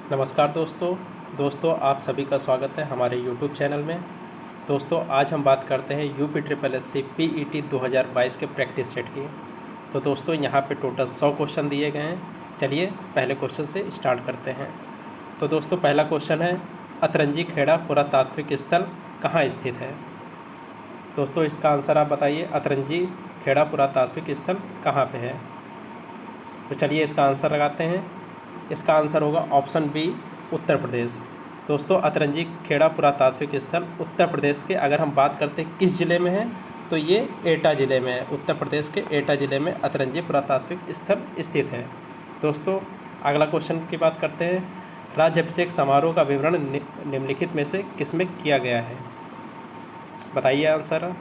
नमस्कार दोस्तों आप सभी का स्वागत है हमारे यूट्यूब चैनल में। दोस्तों आज हम बात करते हैं UP triple S C PET 2022 के प्रैक्टिस सेट की। तो दोस्तों यहाँ पे टोटल 100 क्वेश्चन दिए गए हैं। चलिए पहले क्वेश्चन से स्टार्ट करते हैं। तो दोस्तों पहला क्वेश्चन है, अतरंजी खेड़ा पुरातात्विक स्थल कहाँ स्थित है। दोस्तों इसका आंसर आप बताइए, अतरंजी खेड़ा पुरातात्विक स्थल कहाँ पे है। तो चलिए इसका आंसर लगाते हैं। इसका आंसर होगा ऑप्शन बी, उत्तर प्रदेश। दोस्तों अतरंजी खेड़ा पुरातात्विक स्थल उत्तर प्रदेश के, अगर हम बात करते हैं किस ज़िले में है, तो ये एटा ज़िले में है। उत्तर प्रदेश के एटा ज़िले में अतरंजी पुरातात्विक स्थल स्थित है। दोस्तों अगला क्वेश्चन की बात करते हैं, राज्याभिषेक समारोह का विवरण निम्नलिखित में से किसमें किया गया है। बताइए आंसर।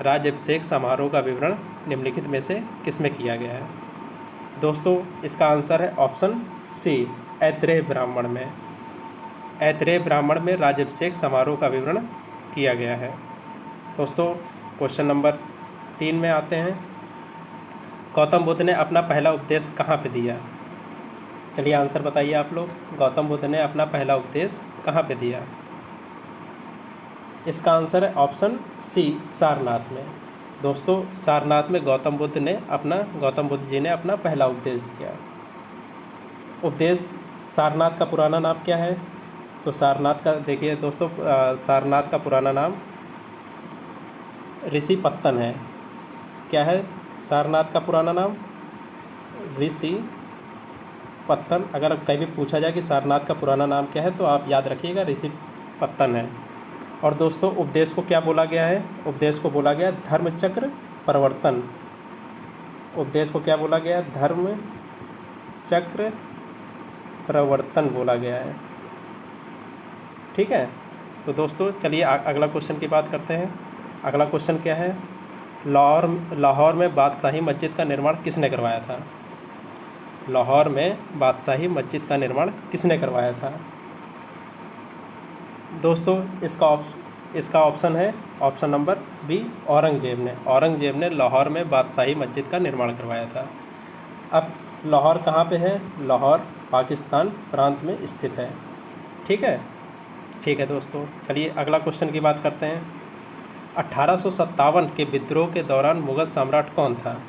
राज्याभिषेक समारोह का विवरण निम्नलिखित में से किसमें किया गया है। दोस्तों इसका आंसर है ऑप्शन सी, ऐत्रेय ब्राह्मण में। ऐत्रेय ब्राह्मण में राज्याभिषेक समारोह का विवरण किया गया है। दोस्तों क्वेश्चन नंबर 3 में आते हैं, गौतम बुद्ध ने अपना पहला उपदेश कहाँ पे दिया। चलिए आंसर बताइए आप लोग, गौतम बुद्ध ने अपना पहला उपदेश कहाँ पे दिया। इसका आंसर है ऑप्शन सी, सारनाथ में। दोस्तों सारनाथ में गौतम बुद्ध जी ने अपना पहला उपदेश दिया। उपदेश, सारनाथ का पुराना नाम क्या है। तो सारनाथ का देखिए दोस्तों, सारनाथ का पुराना नाम ऋषि पत्तन है। क्या है सारनाथ का पुराना नाम, ऋषि पत्तन। अगर कभी पूछा जाए कि सारनाथ का पुराना नाम क्या है, तो आप याद रखिएगा ऋषि पत्तन है। और दोस्तों उपदेश को क्या बोला गया है, उपदेश को बोला गया धर्मचक्र प्रवर्तन। उपदेश को क्या बोला गया, धर्म चक्र प्रवर्तन बोला गया है। ठीक है। तो दोस्तों चलिए अगला क्वेश्चन की बात करते हैं। अगला क्वेश्चन क्या है, लाहौर में बादशाही मस्जिद का निर्माण किसने करवाया था। लाहौर में बादशाही मस्जिद का निर्माण किसने करवाया था। दोस्तों इसका ऑप्शन है ऑप्शन नंबर बी, औरंगजेब ने। औरंगजेब ने लाहौर में बादशाही मस्जिद का निर्माण करवाया था। अब लाहौर कहाँ पे है, लाहौर पाकिस्तान प्रांत में स्थित है। ठीक है दोस्तों चलिए अगला क्वेश्चन की बात करते हैं। 1857 के विद्रोह के दौरान मुगल सम्राट कौन था।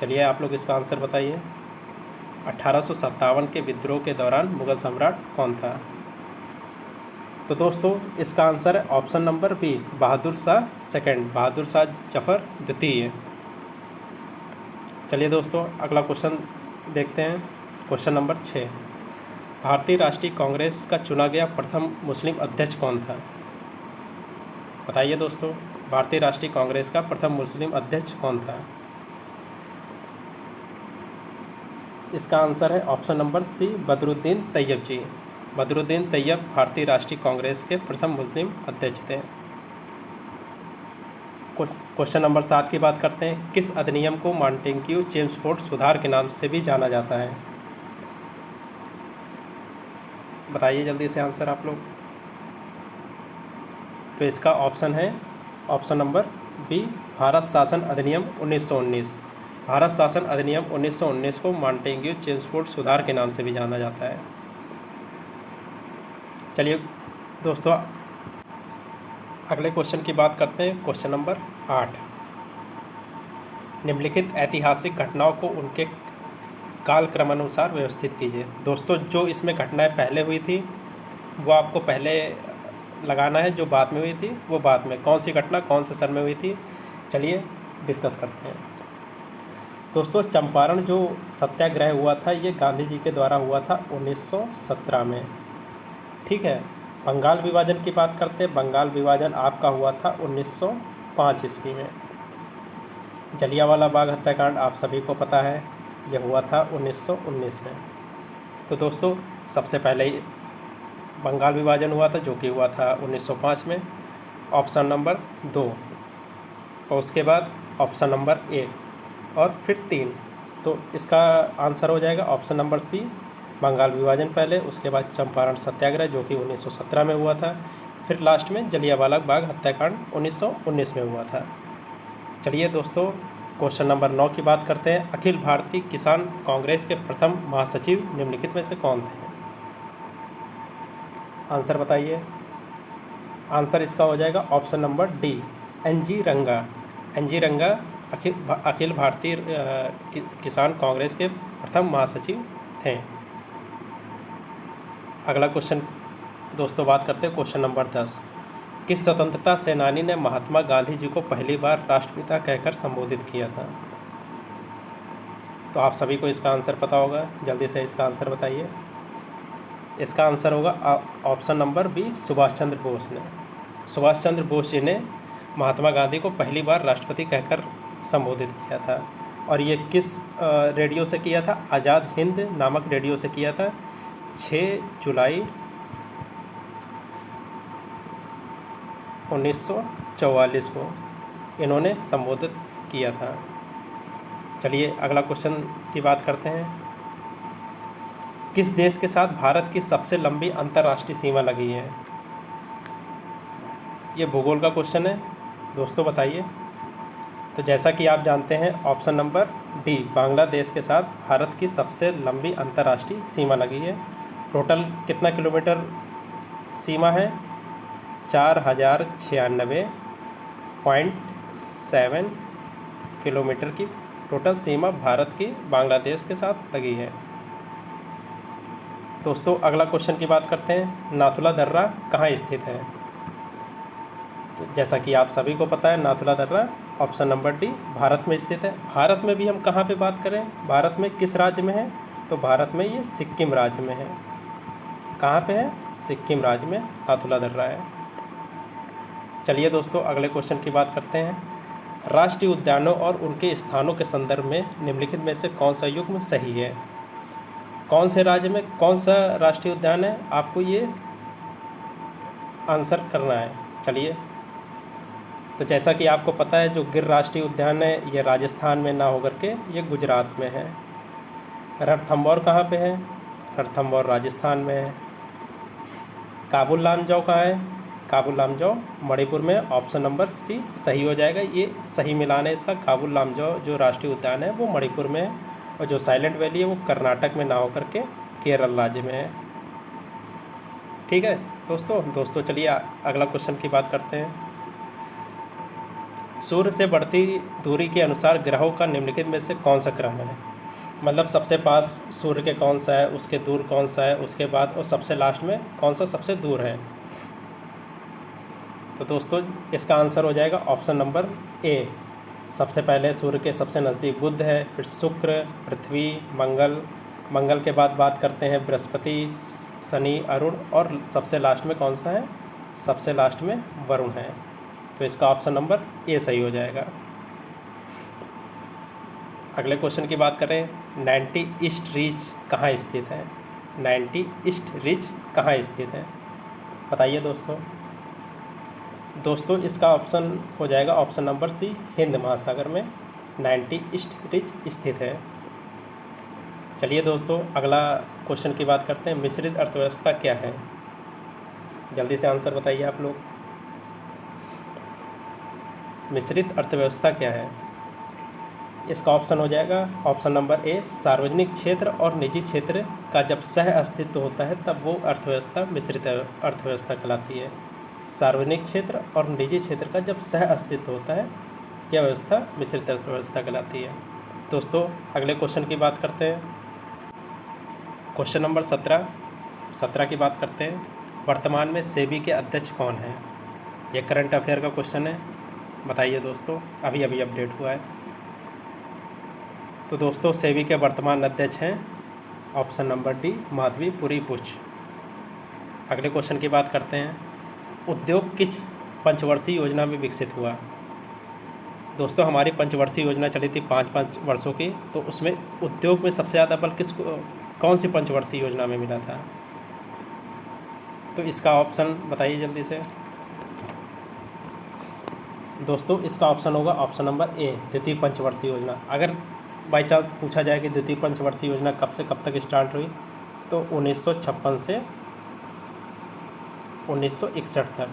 चलिए आप लोग इसका आंसर बताइए। 1857 के विद्रोह के दौरान मुगल सम्राट कौन था। तो दोस्तों इसका आंसर है option number B, Bahadur Shah second, Bahadur Shah Zafar द्वितीय। चलिए दोस्तों अगला क्वेश्चन देखते हैं। क्वेश्चन नंबर 6, भारतीय राष्ट्रीय कांग्रेस का चुना गया प्रथम मुस्लिम अध्यक्ष कौन था। बताइए दोस्तों, भारतीय राष्ट्रीय कांग्रेस का प्रथम मुस्लिम अध्यक्ष कौन था। इसका आंसर है option number C, Badruddin Tyabji. Badruddin Tyab भारतीय राष्ट्रीय कांग्रेस के प्रथम मुस्लिम अध्यक्ष थे। क्वेश्चन नंबर 7 की बात करते हैं, किस अधिनियम को मॉन्टेग्यू चेम्सफोर्ड सुधार के नाम से भी जाना जाता है। बताइए जल्दी से आंसर आप लोग। तो इसका ऑप्शन है ऑप्शन नंबर बी, भारत शासन अधिनियम 1919। भारत शासन अधिनियम 1919 को मॉन्टेग्यू चेम्सफोर्ड सुधार के नाम से भी जाना जाता है। चलिए दोस्तों अगले क्वेश्चन की बात करते हैं। क्वेश्चन नंबर 8, निम्नलिखित ऐतिहासिक घटनाओं को उनके कालक्रमानुसार व्यवस्थित कीजिए। दोस्तों जो इसमें घटनाएं पहले हुई थी वो आपको पहले लगाना है, जो बाद में हुई थी वो बाद में। कौन सी घटना कौन से सन में हुई थी, चलिए डिस्कस करते हैं। दोस्तों चंपारण जो सत्याग्रह हुआ था, ये गांधी जी के द्वारा हुआ था 1917 में। ठीक है। बंगाल विभाजन की बात करते हैं। बंगाल विभाजन आपका हुआ था 1905 ईस्वी में। जलियांवाला बाग हत्याकांड आप सभी को पता है, यह हुआ था 1919 में। तो दोस्तों सबसे पहले बंगाल विभाजन हुआ था, जो कि हुआ था 1905 में, ऑप्शन नंबर 2। और उसके बाद ऑप्शन नंबर 1 और फिर 3। तो इसका आंसर हो जाएगा ऑप्शन नंबर सी, बंगाल विभाजन पहले, उसके बाद चंपारण सत्याग्रह जो कि 1917 में हुआ था, फिर लास्ट में जलियांवाला बाग हत्याकांड 1919 में हुआ था। चलिए दोस्तों क्वेश्चन नंबर 9 की बात करते हैं। अखिल भारतीय किसान कांग्रेस के प्रथम महासचिव निम्नलिखित में से कौन थे। आंसर बताइए। आंसर इसका हो जाएगा ऑप्शन नंबर डी, NG रंगा। NG रंगा अखिल भारतीय किसान कांग्रेस के प्रथम महासचिव थे। अगला क्वेश्चन दोस्तों बात करते हैं क्वेश्चन नंबर 10। किस स्वतंत्रता सेनानी ने महात्मा गांधी जी को पहली बार राष्ट्रपिता कहकर संबोधित किया था? तो आप सभी को इसका आंसर पता होगा, जल्दी से इसका आंसर बताइए। इसका आंसर होगा option number B, Subhash Chandra Bose ने। सुभाष चंद्र बोस जी ने महात्मा गांधी को पहली बार राष्ट्रपति कहकर संबोधित किया था। और ये किस रेडियो से किया था? आज़ाद हिंद नामक रेडियो से किया था। 6 जुलाई 1944 को इन्होंने संबोधित किया था। चलिए अगला क्वेश्चन की बात करते हैं। किस देश के साथ भारत की सबसे लंबी अंतर्राष्ट्रीय सीमा लगी है? ये भूगोल का क्वेश्चन है दोस्तों, बताइए। तो जैसा कि आप जानते हैं ऑप्शन नंबर डी, बांग्लादेश के साथ भारत की सबसे लंबी अंतर्राष्ट्रीय सीमा लगी है। टोटल कितना किलोमीटर सीमा है? 4096.7 किलोमीटर की टोटल सीमा भारत की बांग्लादेश के साथ लगी है। दोस्तों अगला क्वेश्चन की बात करते हैं। नाथुला दर्रा कहाँ स्थित है? तो जैसा कि आप सभी को पता है नाथुला दर्रा ऑप्शन नंबर डी, भारत में स्थित है। भारत में भी हम कहाँ पे बात करें, भारत में किस राज्य में है? तो भारत में ये सिक्किम राज्य में है। कहाँ पे है? सिक्किम राज्य में नाथुला दर्रा है। चलिए दोस्तों अगले क्वेश्चन की बात करते हैं। राष्ट्रीय उद्यानों और उनके स्थानों के संदर्भ में निम्नलिखित में से कौन सा युग्म सही है? कौन से राज्य में कौन सा राष्ट्रीय उद्यान है, आपको ये आंसर करना है। चलिए, तो जैसा कि आपको पता है जो गिर राष्ट्रीय उद्यान है ये राजस्थान में ना होकर के ये गुजरात में है। रणथंभौर कहाँ पे है? रणथंभौर राजस्थान में है। काबुल लामजाओ कहाँ है? काबुल लामजाओ मणिपुर में। ऑप्शन नंबर सी सही हो जाएगा, ये सही मिलान है इसका। काबुल लामजाओ जो राष्ट्रीय उद्यान है वो मणिपुर में है, और जो साइलेंट वैली है वो कर्नाटक में ना होकर के केरल राज्य में है। ठीक है दोस्तों चलिए अगला क्वेश्चन की बात करते हैं। सूर्य से बढ़ती दूरी के अनुसार ग्रहों का निम्नलिखित में से कौन सा क्रम है? मतलब सबसे पास सूर्य के कौन सा है, उसके दूर कौन सा है, उसके बाद और सबसे लास्ट में कौन सा सबसे दूर है। तो दोस्तों इसका आंसर हो जाएगा ऑप्शन नंबर ए। सबसे पहले सूर्य के सबसे नज़दीक बुध है, फिर शुक्र, पृथ्वी, मंगल के बाद बात करते हैं बृहस्पति, शनि, अरुण, और सबसे लास्ट में कौन सा है? सबसे लास्ट में वरुण है। तो इसका ऑप्शन नंबर ए सही हो जाएगा। अगले क्वेश्चन की बात करें। 90 ईस्ट रिज कहाँ स्थित है? 90 ईस्ट रिज कहाँ स्थित है, बताइए दोस्तों इसका ऑप्शन हो जाएगा ऑप्शन नंबर सी, हिंद महासागर में 90 ईस्ट रिज स्थित है। चलिए दोस्तों अगला क्वेश्चन की बात करते हैं। मिश्रित अर्थव्यवस्था क्या है? जल्दी से आंसर बताइए आप लोग। मिश्रित अर्थव्यवस्था क्या है? इसका ऑप्शन हो जाएगा ऑप्शन नंबर ए, सार्वजनिक क्षेत्र और निजी क्षेत्र का जब सह अस्तित्व होता है तब वो अर्थव्यवस्था मिश्रित अर्थव्यवस्था कहलाती है। सार्वजनिक क्षेत्र और निजी क्षेत्र का जब सह अस्तित्व होता है यह व्यवस्था मिश्रित अर्थव्यवस्था कहलाती है। दोस्तों अगले क्वेश्चन की बात करते हैं। क्वेश्चन नंबर 17 की बात करते हैं। वर्तमान में सेबी के अध्यक्ष कौन हैं? यह करंट अफेयर का क्वेश्चन है, बताइए दोस्तों, अभी अपडेट हुआ है। तो दोस्तों सेबी के वर्तमान अध्यक्ष हैं option number D, Madhabi Puri Buch. अगले क्वेश्चन की बात करते हैं। उद्योग किस पंचवर्षीय योजना में विकसित हुआ? दोस्तों हमारी पंचवर्षीय योजना चली थी 5 वर्षों की, तो उसमें उद्योग में सबसे ज़्यादा बल कौन सी पंचवर्षीय योजना में मिला था? तो इसका ऑप्शन बताइए जल्दी से दोस्तों। इसका ऑप्शन होगा ऑप्शन नंबर ए, द्वितीय पंचवर्षीय योजना। अगर बाई चांस पूछा जाए कि द्वितीय पंचवर्षीय योजना कब से कब तक स्टार्ट हुई, तो 1956 से 1961 तक।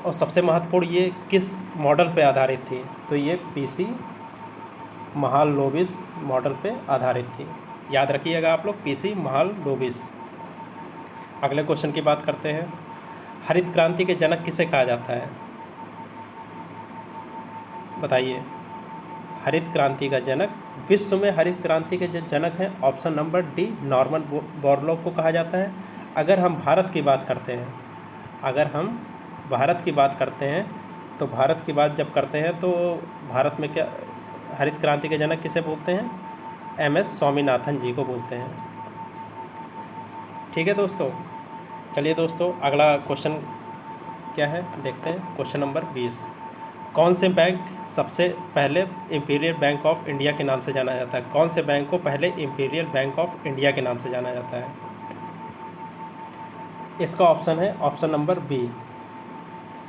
और सबसे महत्वपूर्ण ये किस मॉडल पे आधारित थी? तो ये पीसी महालनोबिस मॉडल पे आधारित थी। याद रखिएगा आप लोग, पीसी महालनोबिस। अगले क्वेश्चन की बात करते हैं। हरित क्रांति के जनक किसे कहा जाता है? बताइए। हरित क्रांति का जनक, विश्व में हरित क्रांति के जो जनक हैं, option number D, Norman Borlaug को कहा जाता है। अगर हम भारत की बात करते हैं, तो भारत की बात जब करते हैं तो भारत में क्या हरित क्रांति के जनक किसे बोलते हैं? एम.एस. स्वामीनाथन जी को बोलते हैं। ठीक है दोस्तों। चलिए दोस्तों, अगला क्वेश्चन क्या है देखते हैं। Question number 20। कौन से बैंक सबसे पहले इंपीरियल बैंक ऑफ इंडिया के नाम से जाना जाता है? कौन से बैंक को पहले इंपीरियल बैंक ऑफ इंडिया के नाम से जाना जाता है? इसका ऑप्शन है option number B,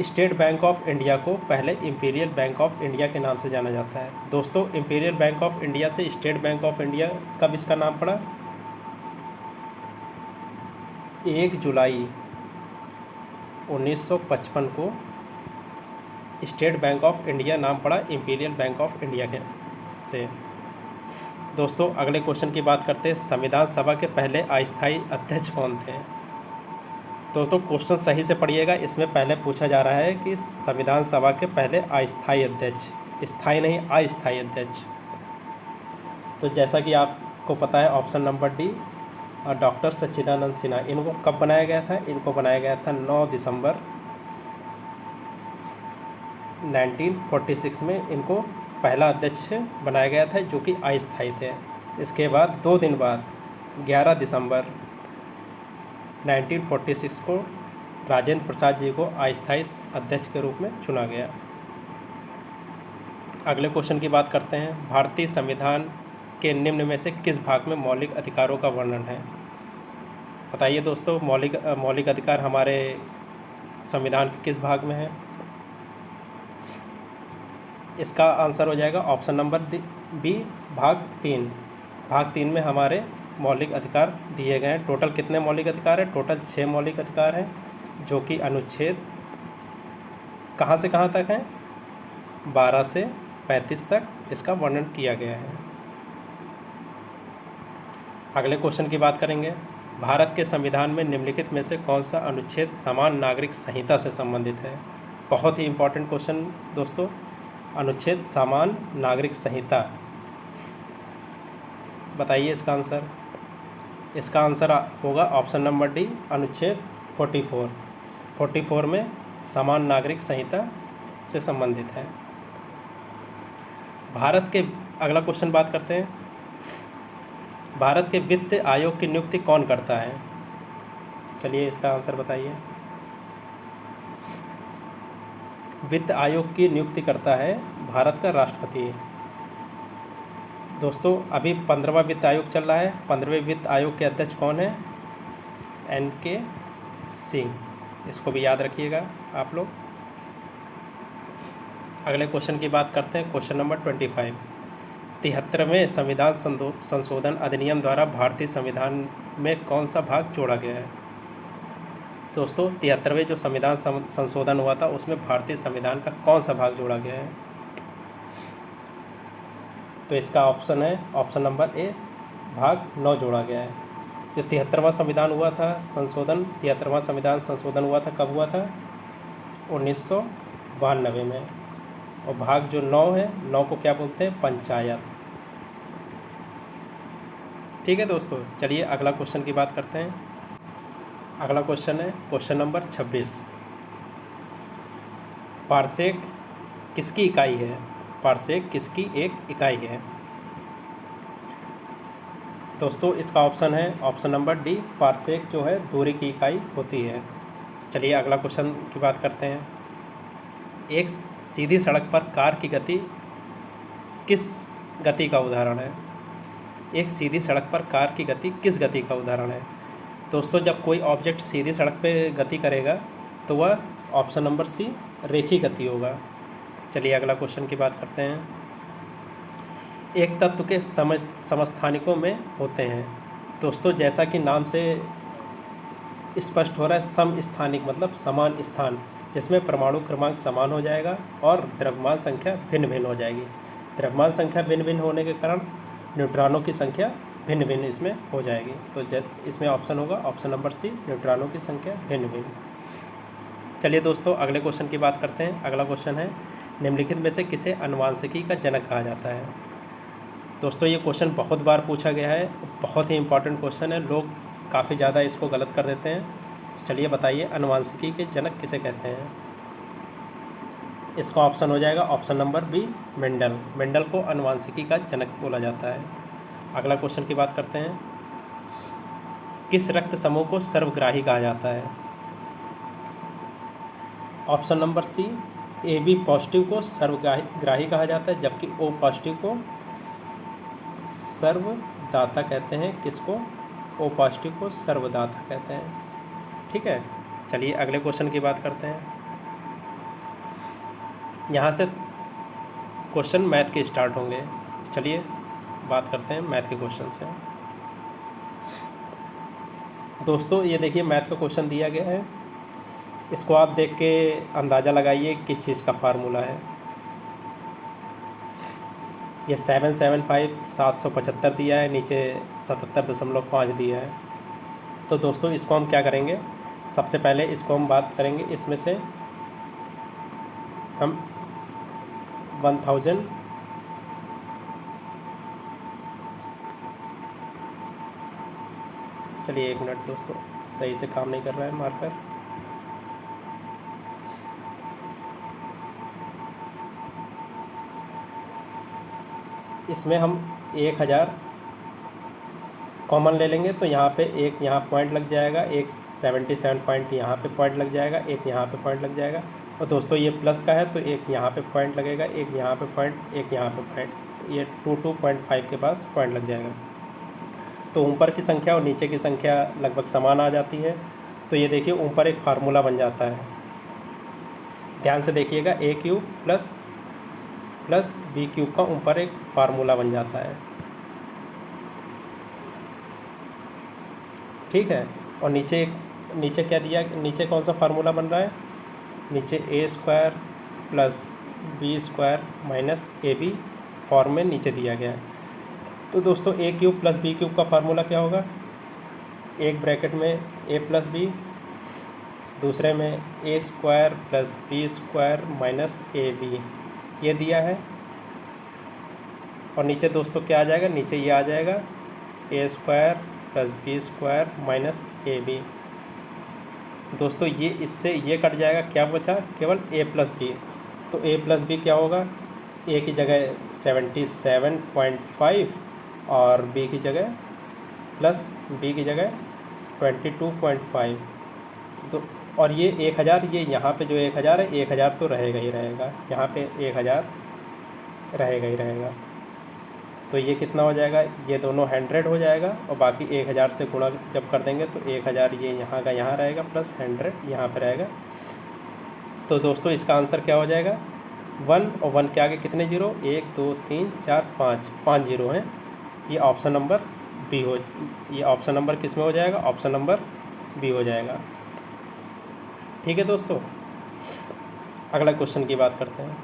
State Bank of India को पहले इंपीरियल बैंक ऑफ इंडिया के नाम से जाना जाता है। दोस्तों, इंपीरियल बैंक ऑफ इंडिया से स्टेट बैंक ऑफ इंडिया कब इसका नाम पड़ा? 1 जुलाई 1955 को स्टेट बैंक ऑफ इंडिया नाम पड़ा इंपीरियल बैंक ऑफ इंडिया के से। दोस्तों, अगले क्वेश्चन की बात करते हैं। संविधान सभा के पहले अस्थायी अध्यक्ष कौन थे? दोस्तों, क्वेश्चन सही से पढ़िएगा। इसमें पहले पूछा जा रहा है कि संविधान सभा के पहले अस्थायी अध्यक्ष, स्थायी नहीं अस्थायी अध्यक्ष। तो जैसा कि आपको पता है, ऑप्शन नंबर डी, डॉक्टर सच्चिदानंद सिन्हा। इनको कब बनाया गया था? इनको बनाया गया था 9 दिसंबर 1946 में। इनको पहला अध्यक्ष बनाया गया था, जो कि अस्थायी थे। इसके बाद 2 दिन बाद 11 दिसंबर 1946 को राजेंद्र प्रसाद जी को अस्थायी अध्यक्ष के रूप में चुना गया। अगले क्वेश्चन की बात करते हैं। भारतीय संविधान के निम्न में से किस भाग में मौलिक अधिकारों का वर्णन है? बताइए दोस्तों, मौलिक अधिकार हमारे संविधान के किस भाग में है? इसका आंसर हो जाएगा ऑप्शन नंबर बी, भाग 3। भाग 3 में हमारे मौलिक अधिकार दिए गए हैं। टोटल कितने मौलिक अधिकार हैं? टोटल 6 मौलिक अधिकार हैं, जो कि अनुच्छेद कहाँ से कहाँ तक हैं? 12 से 35 तक इसका वर्णन किया गया है। अगले क्वेश्चन की बात करेंगे। भारत के संविधान में निम्नलिखित में से कौन सा अनुच्छेद समान नागरिक संहिता से संबंधित है? बहुत ही इम्पोर्टेंट क्वेश्चन दोस्तों। अनुच्छेद समान नागरिक संहिता, बताइए इसका आंसर। इसका आंसर होगा ऑप्शन नंबर डी, अनुच्छेद 44। 44 में समान नागरिक संहिता से संबंधित है। अगला क्वेश्चन बात करते हैं। भारत के वित्त आयोग की नियुक्ति कौन करता है? चलिए इसका आंसर बताइए। वित्त आयोग की नियुक्ति करता है भारत का राष्ट्रपति। दोस्तों, अभी 15वां वित्त आयोग चल रहा है। 15वें वित्त आयोग के अध्यक्ष कौन है? N.K. सिंह। इसको भी याद रखिएगा आप लोग। अगले क्वेश्चन की बात करते हैं। Question number 25। 73वें संविधान संशोधन अधिनियम द्वारा भारतीय संविधान में कौन सा भाग जोड़ा गया है? दोस्तों, 73वें जो संविधान संशोधन हुआ था, उसमें भारतीय संविधान का कौन सा भाग जोड़ा गया है? तो इसका ऑप्शन है ऑप्शन नंबर ए, भाग 9 जोड़ा गया है। जो 73वां संविधान हुआ था संशोधन, 73वां संविधान संशोधन हुआ था, कब हुआ था? 1992 में। और भाग जो 9 है, 9 को क्या बोलते हैं? पंचायत। ठीक है दोस्तों, चलिए अगला क्वेश्चन की बात करते हैं। अगला क्वेश्चन है क्वेश्चन नंबर 26। पारसेक किसकी इकाई है? पारसेक किसकी एक इकाई है? दोस्तों, इसका ऑप्शन है ऑप्शन नंबर डी, पारसेक जो है दूरी की इकाई होती है। चलिए अगला क्वेश्चन की बात करते हैं। एक सीधी सड़क पर कार की गति किस गति का उदाहरण है? एक सीधी सड़क पर कार की गति किस गति का उदाहरण है? दोस्तों, जब कोई ऑब्जेक्ट सीधी सड़क पे गति करेगा तो वह ऑप्शन नंबर सी, रेखीय गति होगा। चलिए अगला क्वेश्चन की बात करते हैं। एक तत्व के समस्थानिकों में होते हैं। दोस्तों, जैसा कि नाम से स्पष्ट हो रहा है, समस्थानिक मतलब समान स्थान, जिसमें परमाणु क्रमांक समान हो जाएगा और द्रव्यमान संख्या भिन्न भिन्न हो जाएगी। द्रव्यमान संख्या भिन्न भिन्न होने के कारण न्यूट्रॉनों की संख्या भिन्न भिन्न इसमें हो जाएगी। तो इसमें ऑप्शन होगा ऑप्शन नंबर सी, न्यूट्रॉनों की संख्या भिन्न भिन्न। चलिए दोस्तों अगले क्वेश्चन की बात करते हैं। अगला क्वेश्चन है, निम्नलिखित में से किसे अनुवांशिकी का जनक कहा जाता है। दोस्तों ये क्वेश्चन बहुत बार पूछा गया है, बहुत ही इंपॉर्टेंट क्वेश्चन है, लोग काफ़ी ज़्यादा इसको गलत कर देते हैं। तो चलिए बताइए, अनुवांशिकी के जनक किसे कहते हैं। इसका ऑप्शन हो जाएगा option number B, Mendel. Mendel को अनुवांशिकी का जनक बोला जाता है। अगला क्वेश्चन की बात करते हैं, किस रक्त समूह को सर्वग्राही कहा जाता है। Option number C, AB positive को सर्वग्राही कहा जाता है, जबकि O पॉजिटिव को सर्वदाता कहते हैं। किसको? O पॉजिटिव को सर्वदाता कहते हैं। ठीक है, चलिए अगले क्वेश्चन की बात करते हैं। यहाँ से क्वेश्चन मैथ के स्टार्ट होंगे। चलिए बात करते हैं मैथ के क्वेश्चन से। दोस्तों ये देखिए मैथ का क्वेश्चन दिया गया है, इसको आप देख के अंदाज़ा लगाइए किस चीज़ का फार्मूला है। ये 775 दिया है, नीचे 77.5 दिया है। तो दोस्तों इसको हम क्या करेंगे, सबसे पहले इसको हम बात करेंगे, इसमें से हम 1000 चलिए एक मिनट दोस्तों, सही से काम नहीं कर रहा है मार्कर। इसमें हम 1000 कॉमन ले लेंगे, तो यहाँ पे एक यहाँ पॉइंट लग जाएगा, एक 77 पॉइंट यहाँ पे पॉइंट लग जाएगा, एक यहाँ पे पॉइंट लग जाएगा। और दोस्तों ये प्लस का है तो एक यहाँ पे पॉइंट लगेगा, एक यहाँ पे पॉइंट, एक यहाँ पे पॉइंट, ये 22.5 के पास पॉइंट लग जाएगा। तो ऊपर की संख्या और नीचे की संख्या लगभग समान आ जाती है। तो ये देखिए ऊपर एक फार्मूला बन जाता है, ध्यान से देखिएगा, A³ प्लस B³ का ऊपर एक फार्मूला बन जाता है। ठीक है, और नीचे क्या दिया, नीचे कौन सा फार्मूला बन रहा है, नीचे A² plus B² minus AB form में नीचे दिया गया है। तो दोस्तों A³ प्लस B³ का फार्मूला क्या होगा, एक ब्रैकेट में A प्लस B, दूसरे में A² plus B² minus AB, ये दिया है। और नीचे दोस्तों क्या आ जाएगा, नीचे ये आ जाएगा A² plus B² minus AB। दोस्तों ये इससे ये कट जाएगा, क्या बचा, केवल A प्लस B। तो A प्लस B क्या होगा, A की जगह 77.5 और B की जगह प्लस B की जगह 22.5। तो और ये 1000, ये यहाँ पे जो 1000 है, 1000 तो रहेगा ही रहेगा, यहाँ पे 1000 रहेगा ही रहेगा। तो ये कितना हो जाएगा, ये दोनों 100 हो जाएगा, और बाकी 1000 से गुणा जब कर देंगे तो 1000 ये यहाँ का यहाँ रहेगा, प्लस 100 यहाँ पे रहेगा। तो दोस्तों इसका आंसर क्या हो जाएगा, 1 और 1 के आगे कितने जीरो, 1 2 3 4 5 जीरो हैं। ये ऑप्शन नंबर बी हो, ये ऑप्शन नंबर किस में हो जाएगा, ऑप्शन नंबर बी हो जाएगा। ठीक है दोस्तों, अगला क्वेश्चन की बात करते हैं।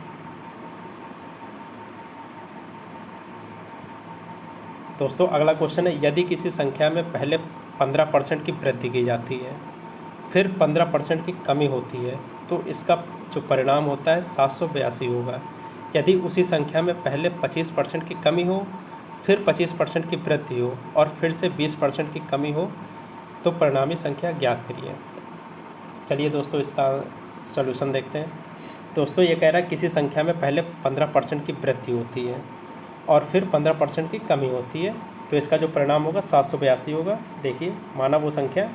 दोस्तों अगला क्वेश्चन है, यदि किसी संख्या में पहले 15% की वृद्धि की जाती है, फिर 15% की कमी होती है, तो इसका जो परिणाम होता है 782 होगा। यदि उसी संख्या में पहले 25% की कमी हो, फिर 25% की वृद्धि हो और फिर से 20% की कमी हो, तो परिणामी संख्या ज्ञात करिए। चलिए दोस्तों इसका सॉल्यूशन देखते हैं। दोस्तों ये कह रहा है किसी संख्या में पहले 15% की वृद्धि होती है और फिर 15% की कमी होती है, तो इसका जो परिणाम होगा 782 होगा। देखिए माना वो संख्या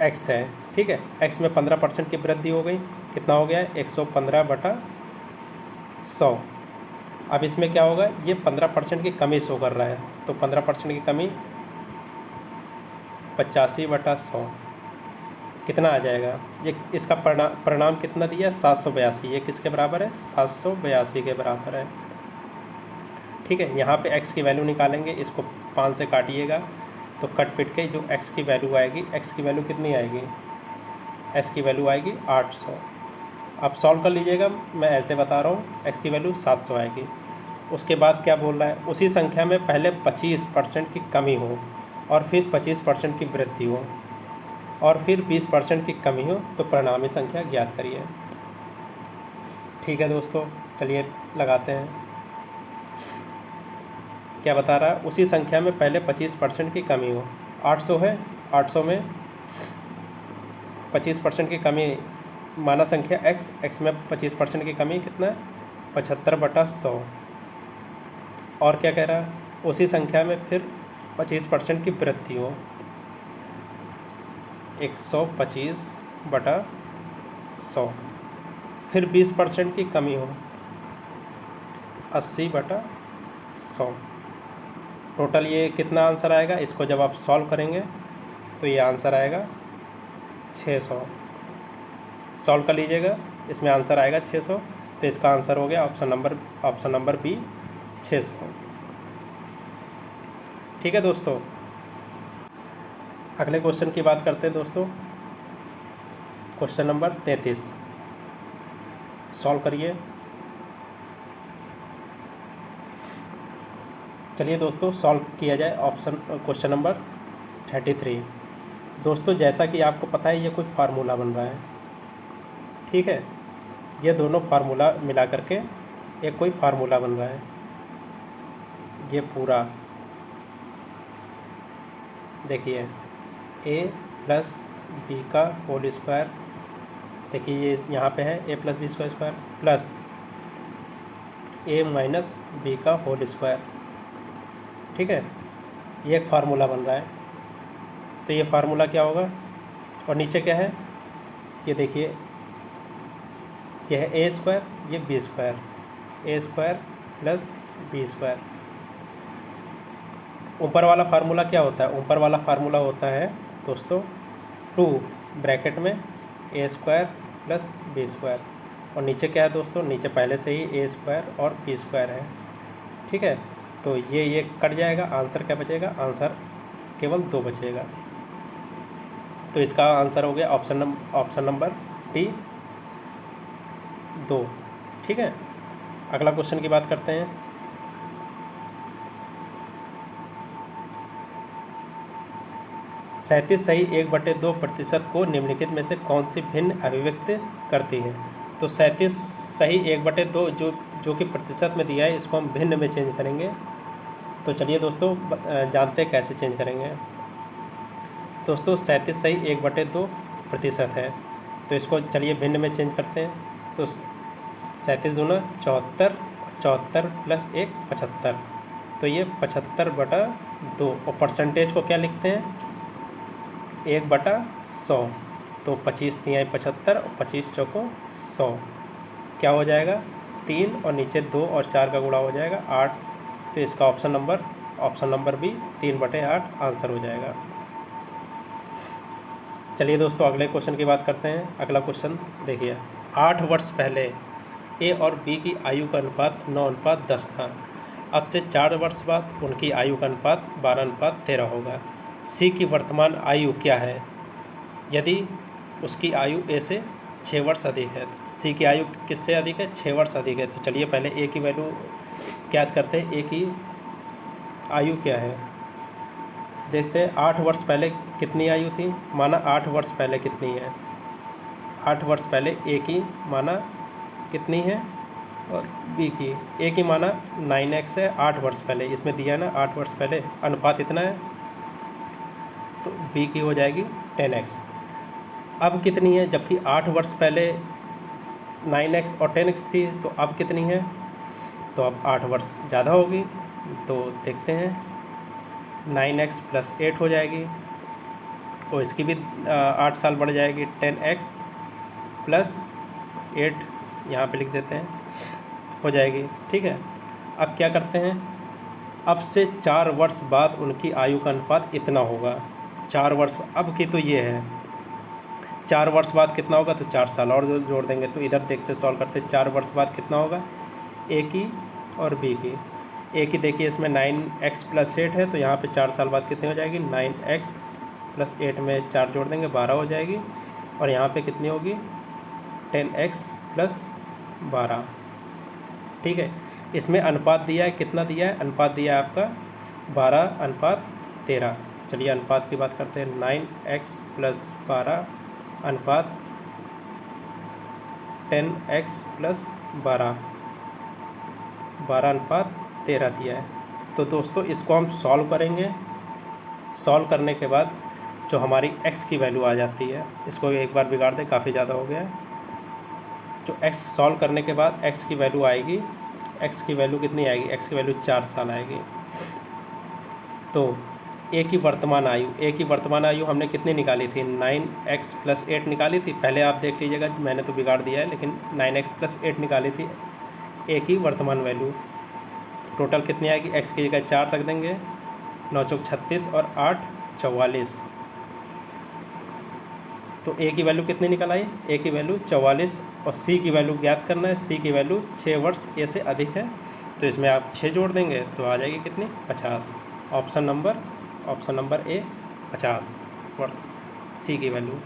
x है, ठीक है, x में 15% की वृद्धि हो गई, कितना हो गया है 115/100। अब इसमें क्या होगा, ये 15% की कमी शो कर रहा है, तो 15% की कमी 85/100 कितना आ जाएगा, ये इसका परिणाम कितना दिया 782। ये किसके बराबर है, 782 के बराबर है। ठीक है, यहाँ पे x की वैल्यू निकालेंगे, इसको 5 से काटिएगा तो कट पिट के जो x की वैल्यू आएगी, x की वैल्यू कितनी आएगी, x की वैल्यू आएगी 800। आप सॉल्व कर लीजिएगा, मैं ऐसे बता रहा हूँ, x की वैल्यू 700 आएगी। उसके बाद क्या बोल रहा है, उसी संख्या में पहले 25% की कमी हो और फिर 25% की वृद्धि हो और फिर 20% की कमी हो तो परिणामी संख्या ज्ञात करिए। ठीक है दोस्तों, चलिए लगाते हैं। क्या बता रहा है, उसी संख्या में पहले 25% की कमी हो। 800 है, 800 में 25% की कमी माना संख्या x, x में 25% की कमी कितना है, 75/100। और क्या कह रहा है, उसी संख्या में फिर 25% की वृद्धि हो, 125/100। फिर 20% की कमी हो, 80/100। टोटल ये कितना आंसर आएगा, इसको जब आप सॉल्व करेंगे तो ये आंसर आएगा 600। सॉल्व कर लीजिएगा, इसमें आंसर आएगा 600। तो इसका आंसर हो गया ऑप्शन नंबर बी 600। ठीक है दोस्तों, अगले क्वेश्चन की बात करते हैं दोस्तों। क्वेश्चन नंबर 33 सॉल्व करिए। चलिए दोस्तों सॉल्व किया जाए क्वेश्चन नंबर 33। दोस्तों जैसा कि आपको पता है ये कोई फार्मूला बन रहा है, ठीक है, ये दोनों फार्मूला मिला करके एक कोई फार्मूला बन रहा है। ये पूरा देखिए a प्लस बी का होल स्क्वायर, देखिए ये यहाँ पे है a plus B square plus a minus B का होल स्क्वायर। ठीक है, ये एक फार्मूला बन रहा है। तो ये फार्मूला क्या होगा, और नीचे क्या है, ये देखिए ये है a स्क्वायर, ये B square, a square plus B square. ऊपर वाला फार्मूला क्या होता है, ऊपर वाला फार्मूला होता है दोस्तों 2 ब्रैकेट में a square plus B square, और नीचे क्या है दोस्तों, नीचे पहले से ही a स्क्वायर और बी स्क्वायर है। ठीक है, तो ये कट जाएगा, आंसर क्या बचेगा, आंसर केवल 2 बचेगा। तो इसका आंसर हो गया ऑप्शन नंबर डी 2। ठीक है, अगला क्वेश्चन की बात करते हैं। सैंतीस सही 1/2% को निम्नलिखित में से कौन सी भिन्न अभिव्यक्ति करती है। तो 37 सही 1/2 जो कि प्रतिशत में दिया है, इसको हम भिन्न में चेंज करेंगे। तो चलिए दोस्तों जानते हैं कैसे चेंज करेंगे। दोस्तों 37 सही 1/2% है, तो इसको चलिए भिन्न में चेंज करते हैं। तो 37 दूना 74, 74 प्लस 1 75, तो ये 75/2। और परसेंटेज को क्या लिखते हैं, 1/100। तो 25 तिहाई 75 और 25 चौको 100, क्या हो जाएगा 3, और नीचे 2 और 4 का गुणा हो जाएगा 8। तो इसका ऑप्शन नंबर भी 3/8 आंसर हो जाएगा। चलिए दोस्तों अगले क्वेश्चन की बात करते हैं। अगला क्वेश्चन देखिए, 8 वर्ष पहले ए और बी की आयु का अनुपात 9:10 था। अब से 4 वर्ष बाद उनकी आयु का अनुपात 12:13 होगा। सी की वर्तमान आयु क्या है यदि उसकी आयु ए से 6 वर्ष अधिक है। तो सी की आयु किससे अधिक है, 6 वर्ष अधिक है। तो चलिए पहले ए की वैल्यू ज्ञात करते हैं, ए की आयु क्या है देखते हैं। 8 वर्ष पहले कितनी आयु थी, माना 8 वर्ष पहले कितनी है, 8 वर्ष पहले ए की माना कितनी है, और बी की, ए की माना 9x है 8 वर्ष पहले, इसमें दिया ना 8 वर्ष पहले अनुपात इतना है, तो बी की हो जाएगी 10x। अब कितनी है, जबकि 8 वर्ष पहले 9x और 10x थी, तो अब कितनी है, तो अब 8 वर्ष ज़्यादा होगी। तो देखते हैं 9x प्लस 8 हो जाएगी, और इसकी भी 8 साल बढ़ जाएगी, 10x प्लस 8 यहाँ पे लिख देते हैं, हो जाएगी। ठीक है, अब क्या करते हैं, अब से 4 वर्ष बाद उनकी आयु का अनुपात इतना होगा। 4 वर्ष अब की तो ये है, 4 वर्ष बाद कितना होगा, तो 4 साल और जोड़ देंगे। तो इधर देखते सॉल्व करते 4 वर्ष बाद कितना होगा, ए की और बी की। ए की देखिए इसमें 9x प्लस 8 है, तो यहाँ पे 4 साल बाद कितनी हो जाएगी, 9x प्लस 8 में 4 जोड़ देंगे 12 हो जाएगी, और यहाँ पे कितनी होगी 10x प्लस 12। ठीक है, इसमें अनुपात दिया है, कितना दिया है, अनुपात दिया है आपका 12:13। चलिए अनुपात की बात करते हैं। 9x + 12 अनुपात 10x + 12, 12:13 दिया है। तो दोस्तों इसको हम सॉल्व करेंगे। सॉल्व करने के बाद जो हमारी x की वैल्यू आ जाती है, इसको एक बार बिगाड़ दें, काफ़ी ज़्यादा हो गया है। जो x सॉल्व करने के बाद x की वैल्यू आएगी, x की वैल्यू कितनी आएगी, x की वैल्यू 4 साल आएगी। तो a की वर्तमान आयु हमने कितनी निकाली थी, 9x + 8 निकाली थी। पहले आप देख लीजिएगा, मैंने तो बिगाड़ दिया है, लेकिन 9x + 8 निकाली थी a की वर्तमान वैल्यू। टोटल कितनी आएगी, x की जगह 4 रख देंगे, 9 चौक 36 और 8 44। तो a की वैल्यू कितनी निकल आई, a की वैल्यू 44। और c की वैल्यू ज्ञात करना है, c की वैल्यू 6 वर्ष a से अधिक है। तो इसमें आप 6 जोड़ देंगे तो आ जाएगी कितनी, 50। ऑप्शन नंबर ए 50 वर्ष c की वैल्यू।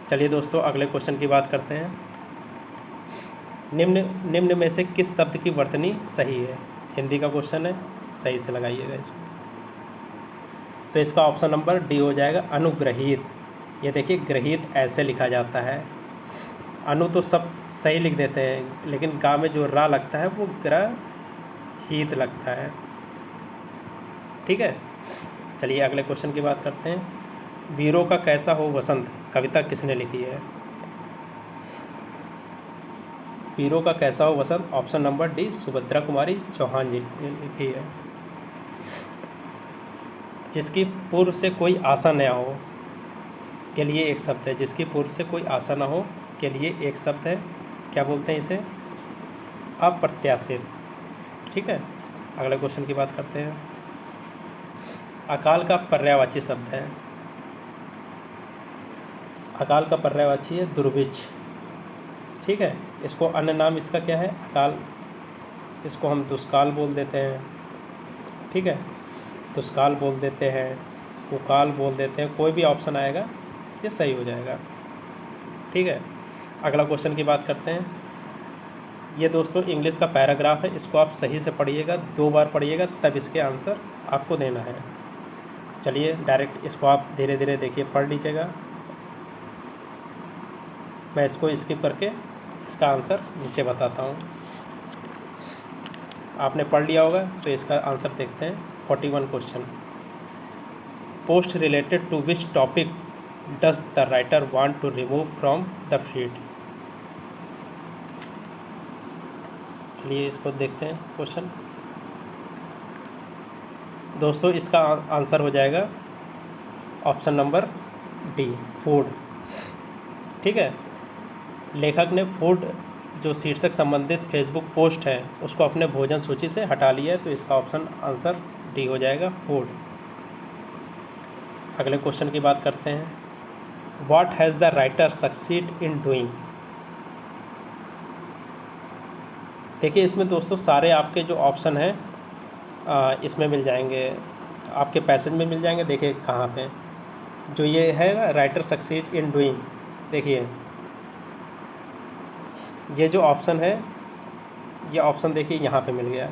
चलिए दोस्तों अगले क्वेश्चन की बात करते हैं। निम्न में से किस शब्द की वर्तनी सही है। हिंदी का क्वेश्चन है, सही से लगाइएगा इसको। तो इसका ऑप्शन नंबर डी हो जाएगा, अनुग्रहित। ये देखिए ग्रहित ऐसे लिखा जाता है। अनु तो सब सही लिख देते हैं, लेकिन गा में जो रा लगता है वो ग्रहित लगता है। ठीक है, चलिए अगले क्वेश्चन की बात करते हैं। वीरों का कैसा हो वसंत कविता किसने लिखी है। वीरों का कैसा हो वसंत, option number D, Subhadra Kumari Chauhan जी ने लिखी है। जिसकी पूर्व से कोई आशा न हो के लिए एक शब्द है, जिसकी पूर्व से कोई आशा न हो के लिए एक शब्द है, क्या बोलते हैं इसे, अप्रत्याशित। ठीक है, अगले क्वेश्चन की बात करते हैं। अकाल का पर्यायवाची शब्द है, अकाल का पर्यायवाची है दुर्भिक्ष। ठीक है, इसको अन्य नाम इसका क्या है, अकाल, इसको हम दुष्काल बोल देते हैं। ठीक है, दुष्काल बोल देते हैं, कुकाल बोल देते हैं, कोई भी ऑप्शन आएगा ये सही हो जाएगा। ठीक है, अगला क्वेश्चन की बात करते हैं। ये दोस्तों इंग्लिश का पैराग्राफ है, इसको आप सही से पढ़िएगा, 2 बार पढ़िएगा, तब इसके आंसर आपको देना है। चलिए डायरेक्ट इसको आप धीरे धीरे देखिए, पढ़ लीजिएगा। मैं इसको स्किप करके इसका आंसर नीचे बताता हूँ। आपने पढ़ लिया होगा तो इसका आंसर देखते हैं। 41 question, post related to which topic does the writer want to remove from the feed. चलिए इसको देखते हैं क्वेश्चन। दोस्तों इसका आंसर हो जाएगा ऑप्शन नंबर डी, फूड। ठीक है, लेखक ने फूड जो शीर्षक संबंधित फेसबुक पोस्ट है उसको अपने भोजन सूची से हटा लिया है, तो इसका ऑप्शन आंसर डी हो जाएगा, फूड। अगले क्वेश्चन की बात करते हैं। What has the writer succeed in doing. देखिए इसमें दोस्तों सारे आपके जो ऑप्शन हैं इसमें मिल जाएंगे, आपके पैसेज में मिल जाएंगे। देखिए कहाँ पे जो ये है ना, राइटर सक्सीड इन डूइंग, देखिए ये जो ऑप्शन है, ये ऑप्शन देखिए यहाँ पे मिल गया।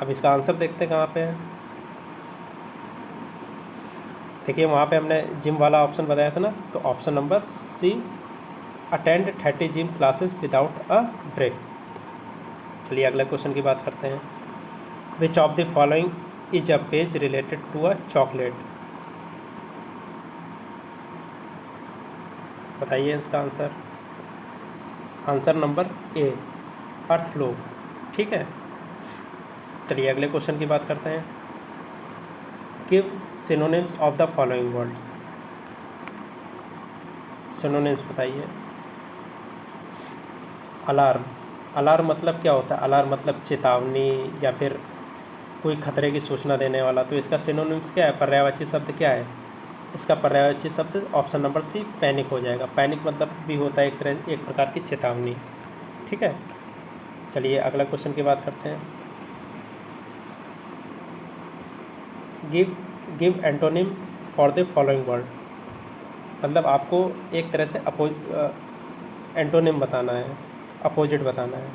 अब इसका आंसर देखते हैं कहाँ पे है। देखिए वहाँ पे हमने जिम वाला ऑप्शन बताया था ना, तो option number C, attend 30 gym classes without a break. चलिए अगले क्वेश्चन की बात करते हैं। Which of the following is a page related to a chocolate. बताइए इसका answer. Answer number A, earth loaf. ठीक है, चलिए अगले क्वेश्चन की बात करते हैं। Give synonyms of the following words. Synonyms बताइए। अलार्म, अलार्म मतलब क्या होता है, अलार्म मतलब चेतावनी या फिर कोई खतरे की सूचना देने वाला। तो इसका सिनोनिम्स क्या है, पर्यायवाची शब्द क्या है, इसका पर्यायवाची शब्द ऑप्शन नंबर सी, पैनिक हो जाएगा। पैनिक मतलब भी होता है एक प्रकार की चेतावनी। ठीक है, चलिए अगला क्वेश्चन की बात करते हैं। Give antonym for the following word. मतलब आपको एक तरह से एंटोनिम बताना है। अपोजिट बताना है।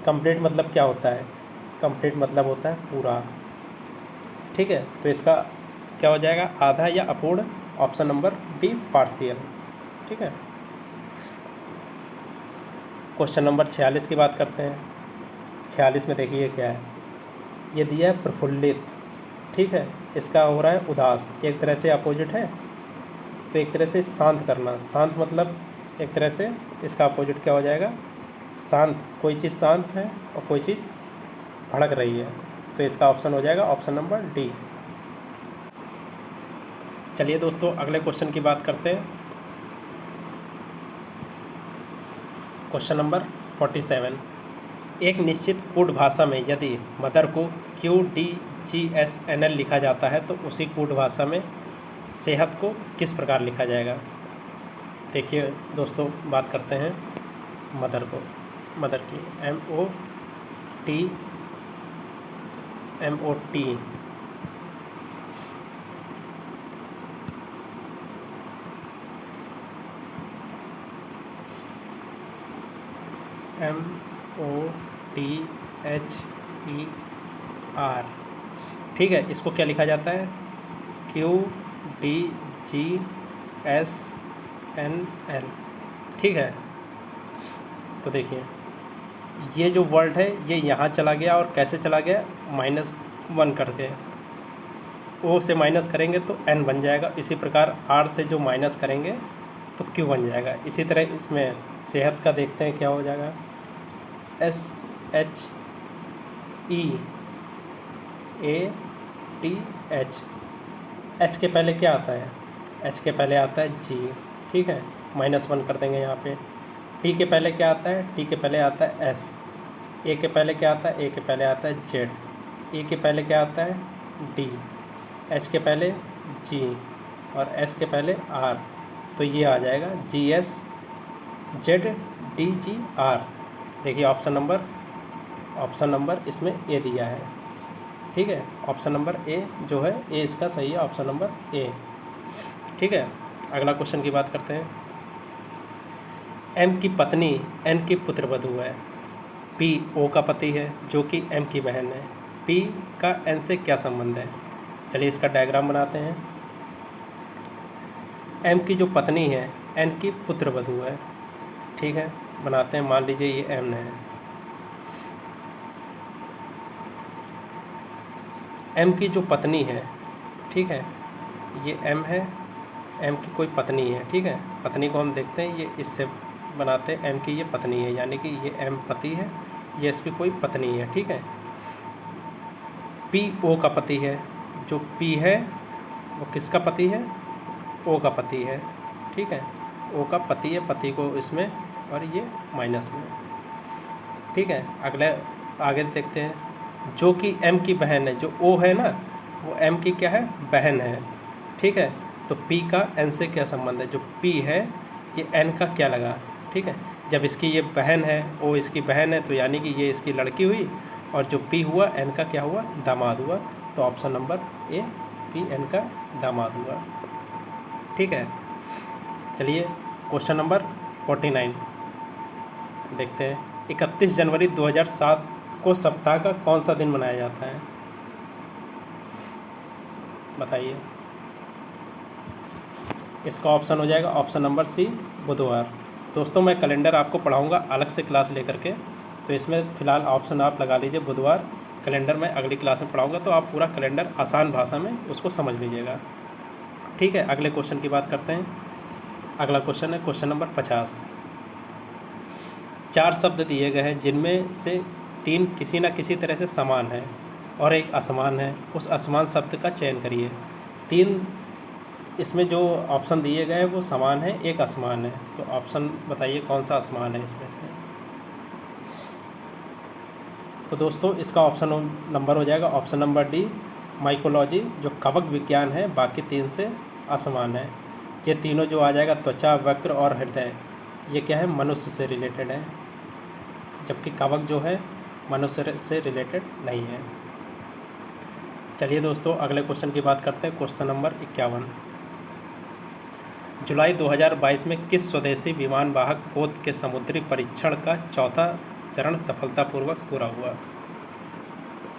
कंप्लीट मतलब क्या होता है? कंप्लीट मतलब होता है पूरा। ठीक है, तो इसका क्या हो जाएगा? आधा या अपूर्ण। Option number B partial. ठीक है, क्वेश्चन नंबर 46 की बात करते हैं। 46 में देखिए क्या है, ये दिया है प्रफुल्लित। ठीक है, इसका हो रहा है उदास, एक तरह से अपोजिट है। तो एक तरह से शांत करना, शांत मतलब एक तरह से इसका अपोजिट क्या हो जाएगा? शांत, कोई चीज़ शांत है और कोई चीज़ भड़क रही है, तो इसका ऑप्शन हो जाएगा ऑप्शन नंबर डी। चलिए दोस्तों, अगले क्वेश्चन की बात करते हैं। Question number 47। एक निश्चित कोड भाषा में यदि मदर को QDGSNL लिखा जाता है तो उसी कोड भाषा में सेहत को किस प्रकार लिखा जाएगा? देखिए दोस्तों, बात करते हैं मदर को, मदर की MOTHER। ठीक है, इसको क्या लिखा जाता है? QDGSNL। ठीक है, तो देखिए ये जो वर्ड है ये यहाँ चला गया, और कैसे चला गया? -1 करके। O से माइनस करेंगे तो N बन जाएगा, इसी प्रकार R से जो माइनस करेंगे तो Q बन जाएगा। इसी तरह इसमें सेहत का देखते हैं क्या हो जाएगा। SHEATH। H के पहले क्या आता है? H के पहले आता है G। ठीक है, -1 कर देंगे यहाँ पे। T के पहले क्या आता है? T के पहले आता है S। A के पहले क्या आता है? A के पहले आता है Z। E के पहले क्या आता है? D। H के पहले G और S के पहले R, तो ये आ जाएगा GSZDGR। देखिए ऑप्शन नंबर इसमें ए दिया है। ठीक है, ऑप्शन नंबर ए जो है, ए इसका सही है, ऑप्शन नंबर ए। ठीक है, अगला क्वेश्चन की बात करते हैं। एम की पत्नी एन की पुत्रवधू है। पी ओ का पति है जो कि एम की बहन है। पी का एन से क्या संबंध है? चलिए इसका डायग्राम बनाते हैं। एम की जो पत्नी है एन की पुत्रवधू है। ठीक है, बनाते हैं। मान लीजिए ये एम है, एम की जो पत्नी है, ठीक है, ये एम है, एम की कोई पत्नी है। ठीक है, पत्नी को हम देखते हैं, ये इससे बनाते हैं। एम की ये पत्नी है, यानी कि ये एम पति है, ये इसकी कोई पत्नी है। ठीक है, पी ओ का पति है। जो पी है वो किसका पति है? ओ का पति है। ठीक है, ओ का पति है, पति को इसमें, और ये माइनस में। ठीक है, आगे देखते हैं। जो कि एम की बहन है, जो ओ है ना, वो एम की क्या है? बहन है। ठीक है, तो पी का एन से क्या संबंध है? जो पी है ये एन का क्या लगा? ठीक है, जब इसकी ये बहन है, ओ इसकी बहन है, तो यानी कि ये इसकी लड़की हुई, और जो पी हुआ एन का क्या हुआ? दामाद हुआ। तो option number A, P N का दामाद हुआ। ठीक है, चलिए क्वेश्चन नंबर 49 देखते हैं। 31 जनवरी 2007 को सप्ताह का कौन सा दिन मनाया जाता है? बताइए। इसका ऑप्शन हो जाएगा ऑप्शन नंबर सी, बुधवार। दोस्तों, मैं कैलेंडर आपको पढ़ाऊंगा अलग से क्लास लेकर के, तो इसमें फ़िलहाल ऑप्शन आप लगा लीजिए बुधवार। कैलेंडर मैं अगली क्लास में पढ़ाऊंगा, तो आप पूरा कैलेंडर आसान भाषा में उसको समझ लीजिएगा। ठीक है, अगले क्वेश्चन की बात करते हैं। अगला क्वेश्चन है क्वेश्चन नंबर 50। 4 शब्द दिए गए हैं जिनमें से 3 किसी न किसी तरह से समान है और एक असमान है। उस असमान शब्द का चयन करिए। 3 इसमें जो ऑप्शन दिए गए हैं वो समान है, एक असमान है, तो ऑप्शन बताइए कौन सा असमान है इसमें से। तो दोस्तों, इसका ऑप्शन नंबर हो जाएगा ऑप्शन नंबर डी, माइकोलॉजी, जो कवक विज्ञान है, बाकी 3 से असमान है। ये तीनों जो आ जाएगा, त्वचा, वक्र और हृदय, ये क्या है? मनुष्य से रिलेटेड है, जबकि कवक जो है मनुष्य से रिलेटेड नहीं है। चलिए दोस्तों, अगले क्वेश्चन की बात करते हैं। Question number 51। जुलाई 2022 में किस स्वदेशी विमान वाहक पोत के समुद्री परीक्षण का चौथा चरण सफलतापूर्वक पूरा हुआ?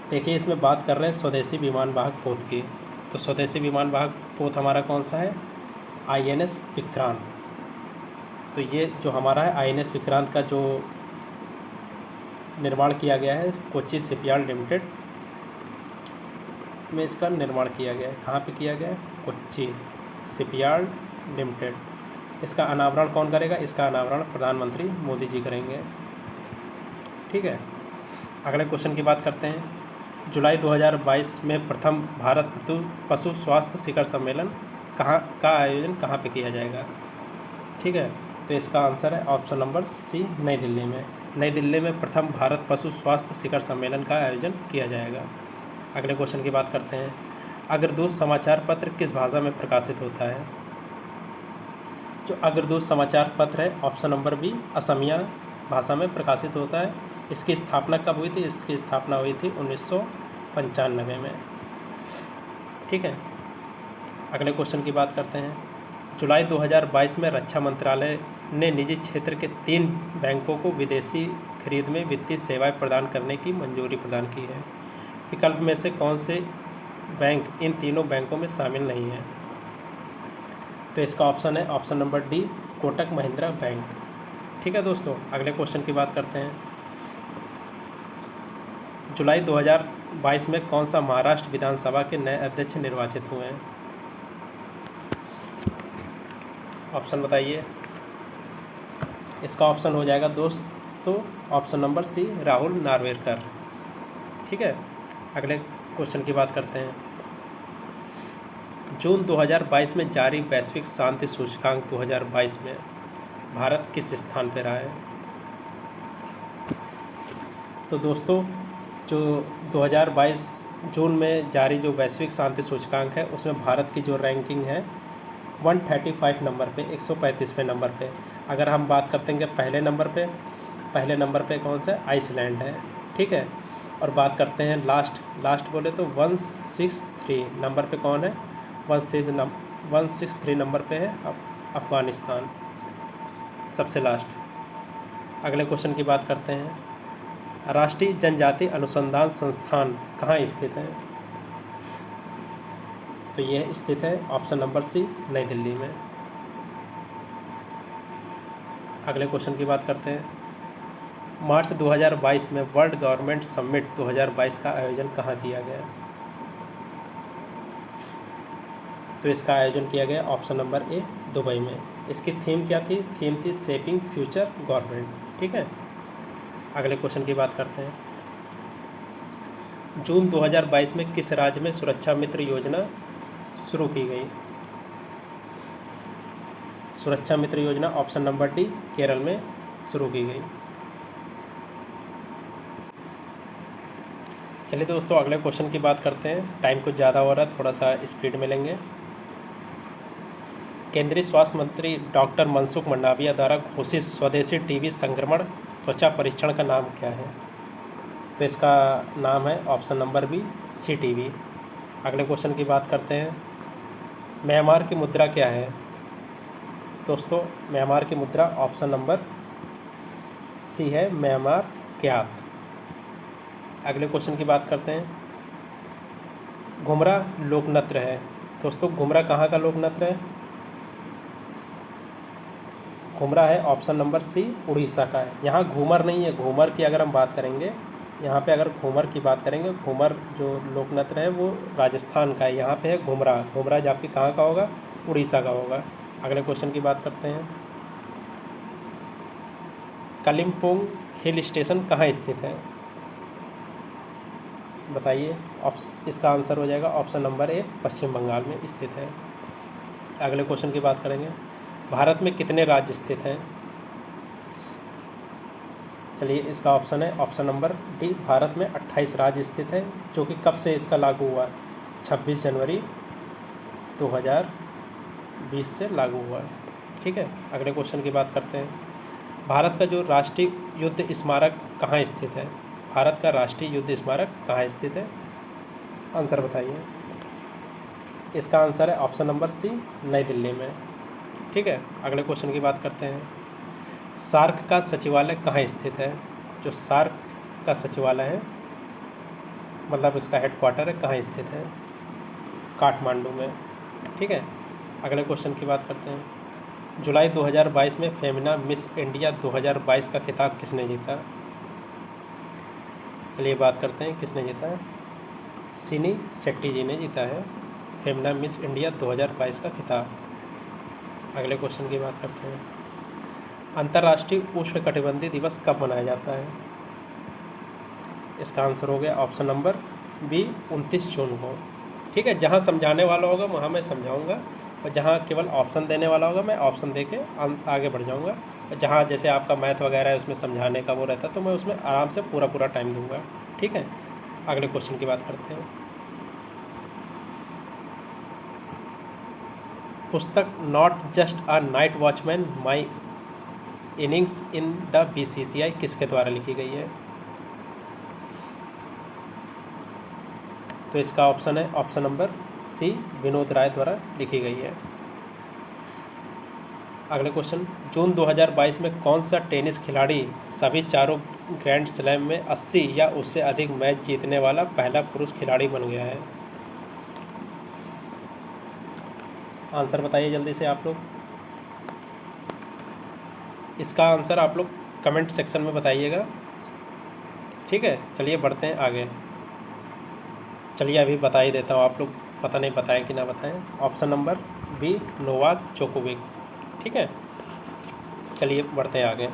देखिए, इसमें बात कर रहे हैं स्वदेशी विमान वाहक पोत की। तो स्वदेशी विमान वाहक पोत हमारा कौन सा है? INS विक्रांत। तो ये जो हमारा है INS विक्रांत का जो निर्माण किया गया है कोच्चि शिपयार्ड लिमिटेड में इसका निर्माण किया गया है। कहाँ पे किया गया है? Kochi shipyard limited. इसका अनावरण कौन करेगा? इसका अनावरण प्रधानमंत्री मोदी जी करेंगे। ठीक है, अगले क्वेश्चन की बात करते हैं। जुलाई 2022 में प्रथम भारत पशु स्वास्थ्य शिखर सम्मेलन का आयोजन कहाँ पे किया जाएगा? ठीक है, तो इसका आंसर है ऑप्शन नंबर सी, नई दिल्ली में। नई दिल्ली में प्रथम भारत पशु स्वास्थ्य शिखर सम्मेलन का आयोजन किया जाएगा। अगले क्वेश्चन की बात करते हैं। अग्रदूत समाचार पत्र किस भाषा में प्रकाशित होता है? जो अग्रदूत समाचार पत्र है ऑप्शन नंबर बी, असमिया भाषा में प्रकाशित होता है। इसकी स्थापना कब हुई थी? इसकी स्थापना हुई थी 1995 में। ठीक है, अगले क्वेश्चन की बात करते हैं। जुलाई 2022 में रक्षा मंत्रालय ने निजी क्षेत्र के 3 बैंकों को विदेशी खरीद में वित्तीय सेवाएं प्रदान करने की मंजूरी प्रदान की है। विकल्प में से कौन से बैंक इन तीनों बैंकों में शामिल नहीं है? तो इसका ऑप्शन है option number D, Kotak Mahindra bank. ठीक है दोस्तों, अगले क्वेश्चन की बात करते हैं। जुलाई 2022 में कौन सा महाराष्ट्र विधानसभा के नए अध्यक्ष निर्वाचित हुए हैं? ऑप्शन बताइए। इसका ऑप्शन हो जाएगा दोस्तों option number C, Rahul Narwekar. ठीक है, अगले क्वेश्चन की बात करते हैं। जून 2022 में जारी वैश्विक शांति सूचकांक 2022 में भारत किस स्थान पर रहा है? तो दोस्तों, जो 2022 जून में जारी जो वैश्विक शांति सूचकांक है उसमें भारत की जो रैंकिंग है 135 नंबर पे, 135वें नंबर पे। अगर हम बात करते हैं पहले नंबर पे कौन सा? आइसलैंड है। ठीक है, और बात करते हैं लास्ट बोले तो 163 नंबर पे कौन है? 163 नंबर पे है अफ़गानिस्तान, सबसे लास्ट। अगले क्वेश्चन की बात करते हैं। राष्ट्रीय जनजाति अनुसंधान संस्थान कहाँ स्थित है? तो यह स्थित है ऑप्शन नंबर सी, नई दिल्ली में। अगले क्वेश्चन की बात करते हैं। मार्च 2022 में वर्ल्ड गवर्नमेंट समिट 2022 का आयोजन कहाँ किया गया? तो इसका आयोजन किया गया ऑप्शन नंबर ए, दुबई में। इसकी थीम क्या थी? थीम थी शेपिंग फ्यूचर गवर्नमेंट। ठीक है, अगले क्वेश्चन की बात करते हैं। जून 2022 में किस राज्य में सुरक्षा मित्र योजना शुरू की गई? सुरक्षा मित्र योजना ऑप्शन नंबर डी, केरल में शुरू की गई। चलिए दोस्तों, अगले क्वेश्चन की बात करते हैं। टाइम कुछ ज़्यादा हो रहा है, थोड़ा सा स्पीड में लेंगे। केंद्रीय स्वास्थ्य मंत्री डॉक्टर मनसुख मंडाविया द्वारा घोषित स्वदेशी टीबी संक्रमण त्वचा परीक्षण का नाम क्या है? तो इसका नाम है ऑप्शन नंबर बी, CTB। अगले क्वेश्चन की बात करते हैं। म्यांमार की मुद्रा क्या है? दोस्तों, म्यांमार की मुद्रा ऑप्शन नंबर सी है, म्यांमार क्यात। अगले क्वेश्चन की बात करते हैं। घुमरा लोक नृत्य है। दोस्तों, घुमरा कहाँ का लोक नृत्य है? घुमरा है ऑप्शन नंबर सी, उड़ीसा का है। यहाँ घूमर नहीं है, घूमर की अगर हम बात करेंगे, यहाँ पे अगर घूमर की बात करेंगे, घूमर जो लोक नृत्य है वो राजस्थान का है। यहाँ पे है घुमरा। घुमरा जबकि कहाँ का होगा? उड़ीसा का होगा। अगले क्वेश्चन की बात करते हैं। कालिम्पोंग हिल स्टेशन कहाँ स्थित है? बताइए। इसका आंसर हो जाएगा ऑप्शन नंबर ए, पश्चिम बंगाल में स्थित है। अगले क्वेश्चन की बात करेंगे। भारत में कितने राज्य स्थित हैं? चलिए, इसका ऑप्शन है ऑप्शन नंबर डी, भारत में 28 राज्य स्थित हैं, जो कि कब से इसका लागू हुआ? 26 जनवरी 2020 से लागू हुआ। ठीक है, अगले क्वेश्चन की बात करते हैं। भारत का जो राष्ट्रीय युद्ध स्मारक कहाँ स्थित है? भारत का राष्ट्रीय युद्ध स्मारक कहाँ स्थित है? आंसर बताइए। इसका आंसर है ऑप्शन नंबर सी, नई दिल्ली में। ठीक है। अगले क्वेश्चन की बात करते हैं। सार्क का सचिवालय कहाँ स्थित है? जो सार्क का सचिवालय है, मतलब इसका हेडक्वार्टर है, कहाँ स्थित है? काठमांडू में। ठीक है। अगले क्वेश्चन की बात करते हैं। जुलाई 2022 में फेमिना मिस इंडिया 2022 का खिताब किसने जीता? चलिए बात करते हैं किसने जीता है। सिनी शेट्टी जी ने जीता है फेमिना मिस इंडिया 2022 का खिताब। अगले क्वेश्चन की बात करते हैं। अंतर्राष्ट्रीय उष्णकटिबंधीय दिवस कब मनाया जाता है? इसका आंसर हो गया ऑप्शन नंबर बी 29 जून को। ठीक है। जहाँ समझाने वाला होगा वहाँ मैं समझाऊंगा, और जहाँ केवल ऑप्शन देने वाला होगा मैं ऑप्शन दे के आगे बढ़ जाऊंगा। और जहाँ जैसे आपका मैथ वगैरह है उसमें समझाने का वो रहता है तो मैं उसमें आराम से पूरा टाइम दूंगा। ठीक है। अगले क्वेश्चन की बात करते हैं। पुस्तक not just a night watchman my innings in the BCCI किसके द्वारा लिखी गई है? तो इसका ऑप्शन है ऑप्शन नंबर सी विनोद राय द्वारा लिखी गई है। अगले क्वेश्चन। जून 2022 में कौन सा टेनिस खिलाड़ी सभी चारों ग्रैंड स्लैम में 80 या उससे अधिक मैच जीतने वाला पहला पुरुष खिलाड़ी बन गया है? आंसर बताइए जल्दी से आप लोग। इसका आंसर आप लोग कमेंट सेक्शन में बताइएगा। ठीक है। चलिए बढ़ते हैं आगे। चलिए अभी बता ही देता हूँ, आप लोग पता नहीं बताएं कि ना बताएं। Option number B Novak Djokovic. ठीक है। चलिए बढ़ते हैं आगे।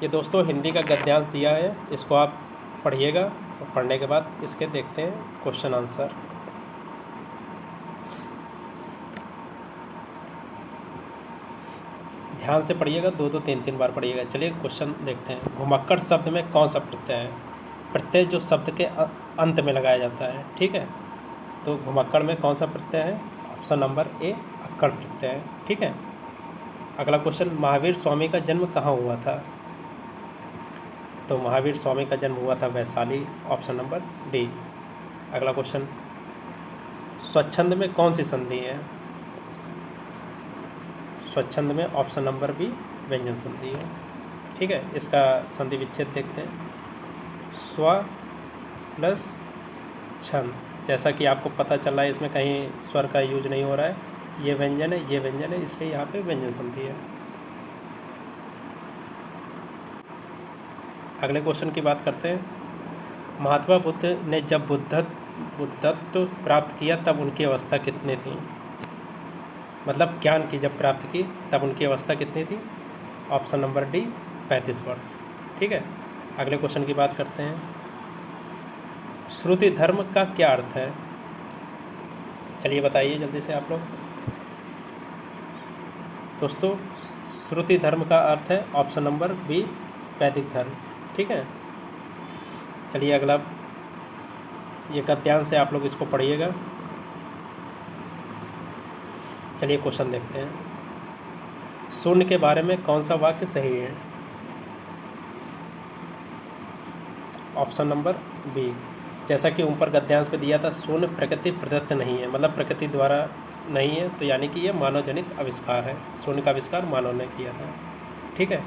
ये दोस्तों हिंदी का गद्यांश दिया है, इसको आप पढ़िएगा और पढ़ने के बाद इसके देखते हैं क्वेश्चन आंसर। ध्यान से पढ़िएगा, 2-2 3-3 बार पढ़िएगा। चलिए क्वेश्चन देखते हैं। घुमक्कड़ शब्द में कौन सा प्रत्यय है? प्रत्यय जो शब्द के अंत में लगाया जाता है। ठीक है। तो घुमक्कड़ में कौन सा प्रत्यय है? ऑप्शन नंबर ए अक्कड़ प्रत्यय है। ठीक है। अगला क्वेश्चन। महावीर स्वामी का जन्म कहाँ हुआ था? तो महावीर स्वामी का जन्म हुआ था वैशाली। Option number D. अगला क्वेश्चन। स्वच्छंद में कौन सी संधि है? स्वच्छंद में ऑप्शन नंबर बी व्यंजन संधि है। ठीक है। इसका संधि विच्छेद देखते हैं। स्व प्लस छंद, जैसा कि आपको पता चल रहा है इसमें कहीं स्वर का यूज नहीं हो रहा है, ये व्यंजन है, ये व्यंजन है, इसलिए यहाँ पे व्यंजन संधि है। अगले क्वेश्चन की बात करते हैं। महात्मा बुद्ध ने जब बुद्धत्व प्राप्त किया तब उनकी अवस्था कितनी थी? मतलब ज्ञान की जब प्राप्त की तब उनकी अवस्था कितनी थी? ऑप्शन नंबर डी 35 वर्ष। ठीक है। अगले क्वेश्चन की बात करते हैं। श्रुति धर्म का क्या अर्थ है? चलिए बताइए जल्दी से आप लोग। दोस्तों श्रुति धर्म का अर्थ है ऑप्शन नंबर बी वैदिक धर्म। ठीक है। चलिए अगला, ये गद्यांश से आप लोग इसको पढ़िएगा। चलिए क्वेश्चन देखते हैं। शून्य के बारे में कौन सा वाक्य सही है? Option number B. जैसा कि ऊपर गद्यांश पे दिया था, शून्य प्रकृति प्रदत्त नहीं है, मतलब प्रकृति द्वारा नहीं है, तो यानी कि यह मानव जनित आविष्कार है। शून्य का आविष्कार मानव ने किया था। ठीक है।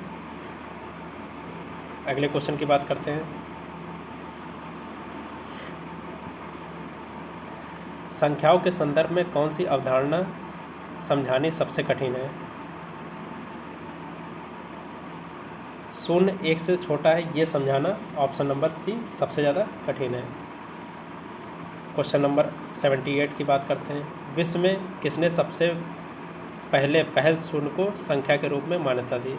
अगले क्वेश्चन की बात करते हैं। संख्याओं के संदर्भ में कौन सी अवधारणा समझानी सबसे कठिन है? शून्य एक से छोटा है ये समझाना ऑप्शन नंबर सी सबसे ज़्यादा कठिन है। क्वेश्चन नंबर 78 की बात करते हैं। विश्व में किसने सबसे पहल शून्य को संख्या के रूप में मान्यता दी?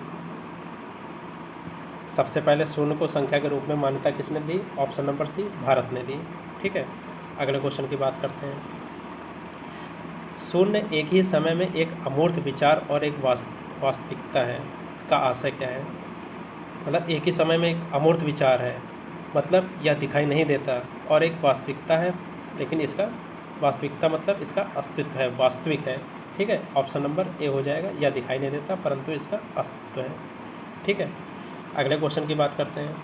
सबसे पहले शून्य को संख्या के रूप में मान्यता किसने दी? ऑप्शन नंबर सी भारत ने दी। ठीक है। अगले क्वेश्चन की बात करते हैं। शून्य एक ही समय में एक अमूर्त विचार और एक वास्तविकता है का आशय क्या है? मतलब एक ही समय में एक अमूर्त विचार है, मतलब यह दिखाई नहीं देता, और एक वास्तविकता है, लेकिन इसका वास्तविकता मतलब इसका अस्तित्व है, वास्तविक है। ठीक है। ऑप्शन नंबर ए हो जाएगा, यह दिखाई नहीं देता परंतु इसका अस्तित्व है। ठीक है। अगले क्वेश्चन की बात करते हैं।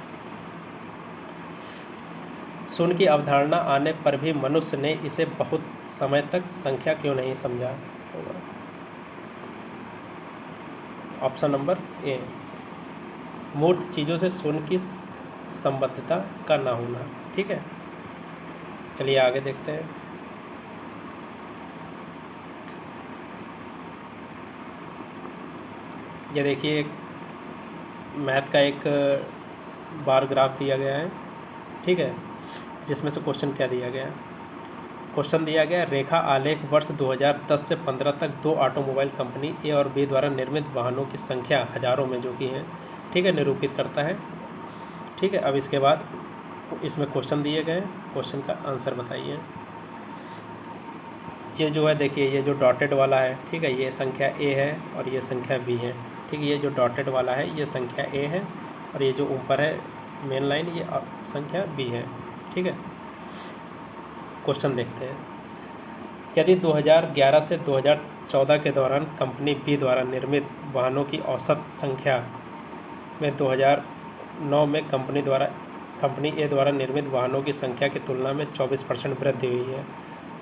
शून्य की अवधारणा आने पर भी मनुष्य ने इसे बहुत समय तक संख्या क्यों नहीं समझा होगा? ऑप्शन नंबर ए, मूर्त चीज़ों से शून्य की संबद्धता का ना होना। ठीक है, चलिए आगे देखते हैं। ये देखिए एक मैथ का एक बार ग्राफ दिया गया है। ठीक है, जिसमें से क्वेश्चन क्या दिया गया है। क्वेश्चन दिया गया रेखा आलेख वर्ष 2010 से 15 तक दो ऑटोमोबाइल कंपनी ए और बी द्वारा निर्मित वाहनों की संख्या हज़ारों में जो कि हैं, ठीक है, निरूपित करता है। ठीक है, अब इसके बाद इसमें क्वेश्चन दिए गए, क्वेश्चन का आंसर बताइए। ये जो है देखिए, ये जो डॉटेड वाला है, ठीक है, ये संख्या ए है और ये संख्या बी है। ठीक है, ये जो डॉटेड वाला है ये संख्या ए है और ये जो ऊपर है मेन लाइन ये संख्या बी है। ठीक है, क्वेश्चन देखते हैं। यदि 2011 से 2014 के दौरान कंपनी बी द्वारा निर्मित वाहनों की औसत संख्या में 2009 में कंपनी ए द्वारा निर्मित वाहनों की संख्या की तुलना में 24% वृद्धि हुई है,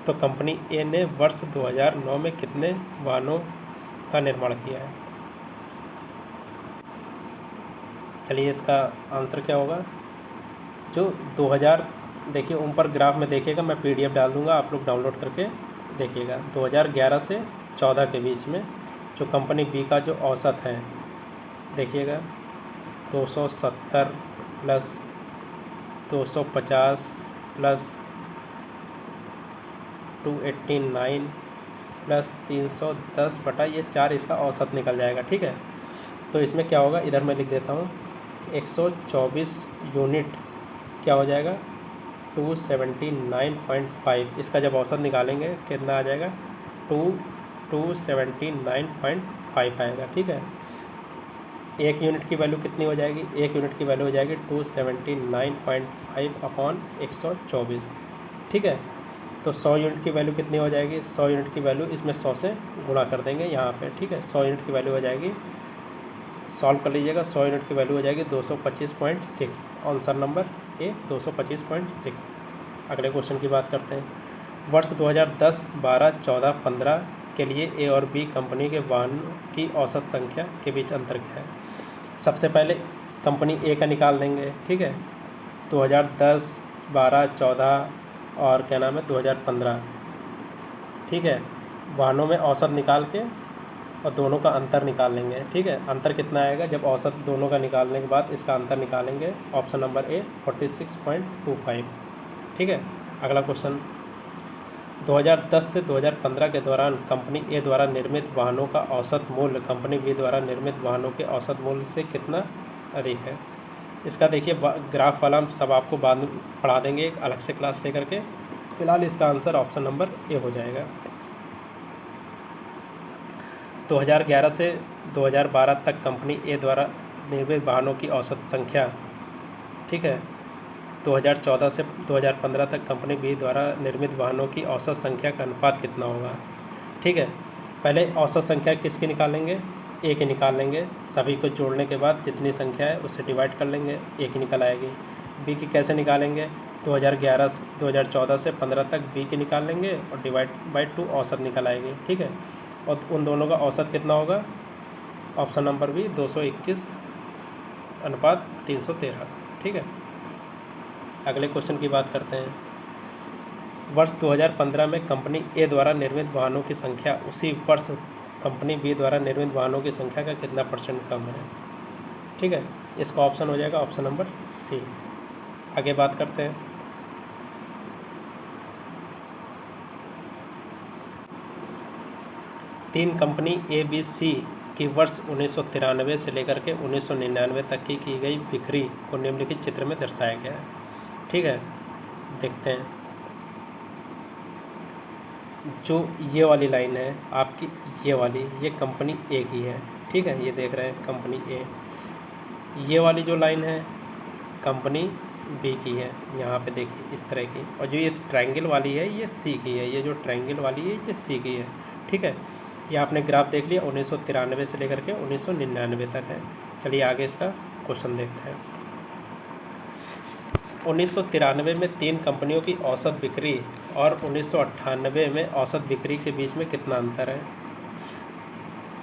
तो कंपनी ए ने वर्ष 2009 में कितने वाहनों का निर्माण किया है। चलिए इसका आंसर क्या होगा। जो 2000 देखिए ऊपर ग्राफ में देखिएगा, मैं PDF डाल दूंगा, आप लोग डाउनलोड करके देखिएगा। 2011 से 14 के बीच में जो कंपनी बी का जो औसत है देखिएगा 270 प्लस 250 प्लस 289 प्लस 310 बटा ये 4 इसका औसत निकल जाएगा। ठीक है, तो इसमें क्या होगा, इधर मैं लिख देता हूँ 124 यूनिट क्या हो जाएगा 279.5। इसका जब औसत निकालेंगे कितना आ जाएगा 279.5 आएगा। ठीक है, एक यूनिट की वैल्यू कितनी हो जाएगी, एक यूनिट की वैल्यू हो जाएगी 279.5 अपॉन 124। ठीक है, तो 100 यूनिट की वैल्यू कितनी हो जाएगी, 100 यूनिट की वैल्यू इसमें 100 से गुणा कर देंगे यहाँ पे। ठीक है, 100 यूनिट की वैल्यू हो जाएगी, सॉल्व कर लीजिएगा, 100 यूनिट की वैल्यू हो जाएगी 225.6। आंसर नंबर ए 225.6। अगले क्वेश्चन की बात करते हैं। वर्ष 2010, 12, 14, 15 के लिए ए और बी कंपनी के वाहनों की औसत संख्या के बीच अंतर क्या है। सबसे पहले कंपनी ए का निकाल देंगे। ठीक है, 2010, 12, 14 और क्या नाम है 2015। ठीक है, वाहनों में औसत निकाल के और दोनों का अंतर निकाल लेंगे। ठीक है, अंतर कितना आएगा, जब औसत दोनों का निकालने के बाद इसका अंतर निकालेंगे। ऑप्शन नंबर ए 46.25। ठीक है, अगला क्वेश्चन 2010 से 2015 के दौरान कंपनी ए द्वारा निर्मित वाहनों का औसत मूल्य कंपनी बी द्वारा निर्मित वाहनों के औसत मूल्य से कितना अधिक है। इसका देखिए ग्राफ वाला सब आपको बाद में पढ़ा देंगे एक अलग से क्लास लेकर के। फिलहाल इसका आंसर ऑप्शन नंबर ए हो जाएगा। 2011 से 2012 तक कंपनी ए द्वारा निर्मित वाहनों की औसत संख्या। ठीक है, 2014 से 2015 तक कंपनी बी द्वारा निर्मित वाहनों की औसत संख्या का अनुपात कितना होगा। ठीक है, पहले औसत संख्या किसकी निकालेंगे, ए की निकाल लेंगे। सभी को जोड़ने के बाद जितनी संख्या है उससे डिवाइड कर लेंगे, ए की निकल आएगी। बी की कैसे निकालेंगे, 2014 से 15 तक बी की निकाल लेंगे और डिवाइड बाई 2 औसत निकल आएगी। ठीक है, और उन दोनों का औसत कितना होगा, ऑप्शन नंबर बी 221/313। ठीक है, अगले क्वेश्चन की बात करते हैं। वर्ष 2015 में कंपनी ए द्वारा निर्मित वाहनों की संख्या उसी वर्ष कंपनी बी द्वारा निर्मित वाहनों की संख्या का कितना % कम है। ठीक है, इसका ऑप्शन हो जाएगा ऑप्शन नंबर सी। आगे बात करते हैं। तीन कंपनी ए बी सी की वर्ष 1993 से लेकर के 1999 तक की गई बिक्री को निम्नलिखित चित्र में दर्शाया गया है। ठीक है, देखते हैं। जो ये वाली लाइन है आपकी, ये वाली, ये कंपनी ए की है। ठीक है, ये देख रहे हैं कंपनी ए। ये वाली जो लाइन है कंपनी बी की है, यहाँ पे देखिए इस तरह की। और जो ये ट्रायंगल वाली है ये सी की है, ये जो ट्रायंगल वाली है ये सी की है। ठीक है, ये आपने ग्राफ देख लिया, 1993 से लेकर के 1999 तक है। चलिए आगे इसका क्वेश्चन देखते हैं। 1993 में तीन कंपनियों की औसत बिक्री और 1998 में औसत बिक्री के बीच में कितना अंतर है।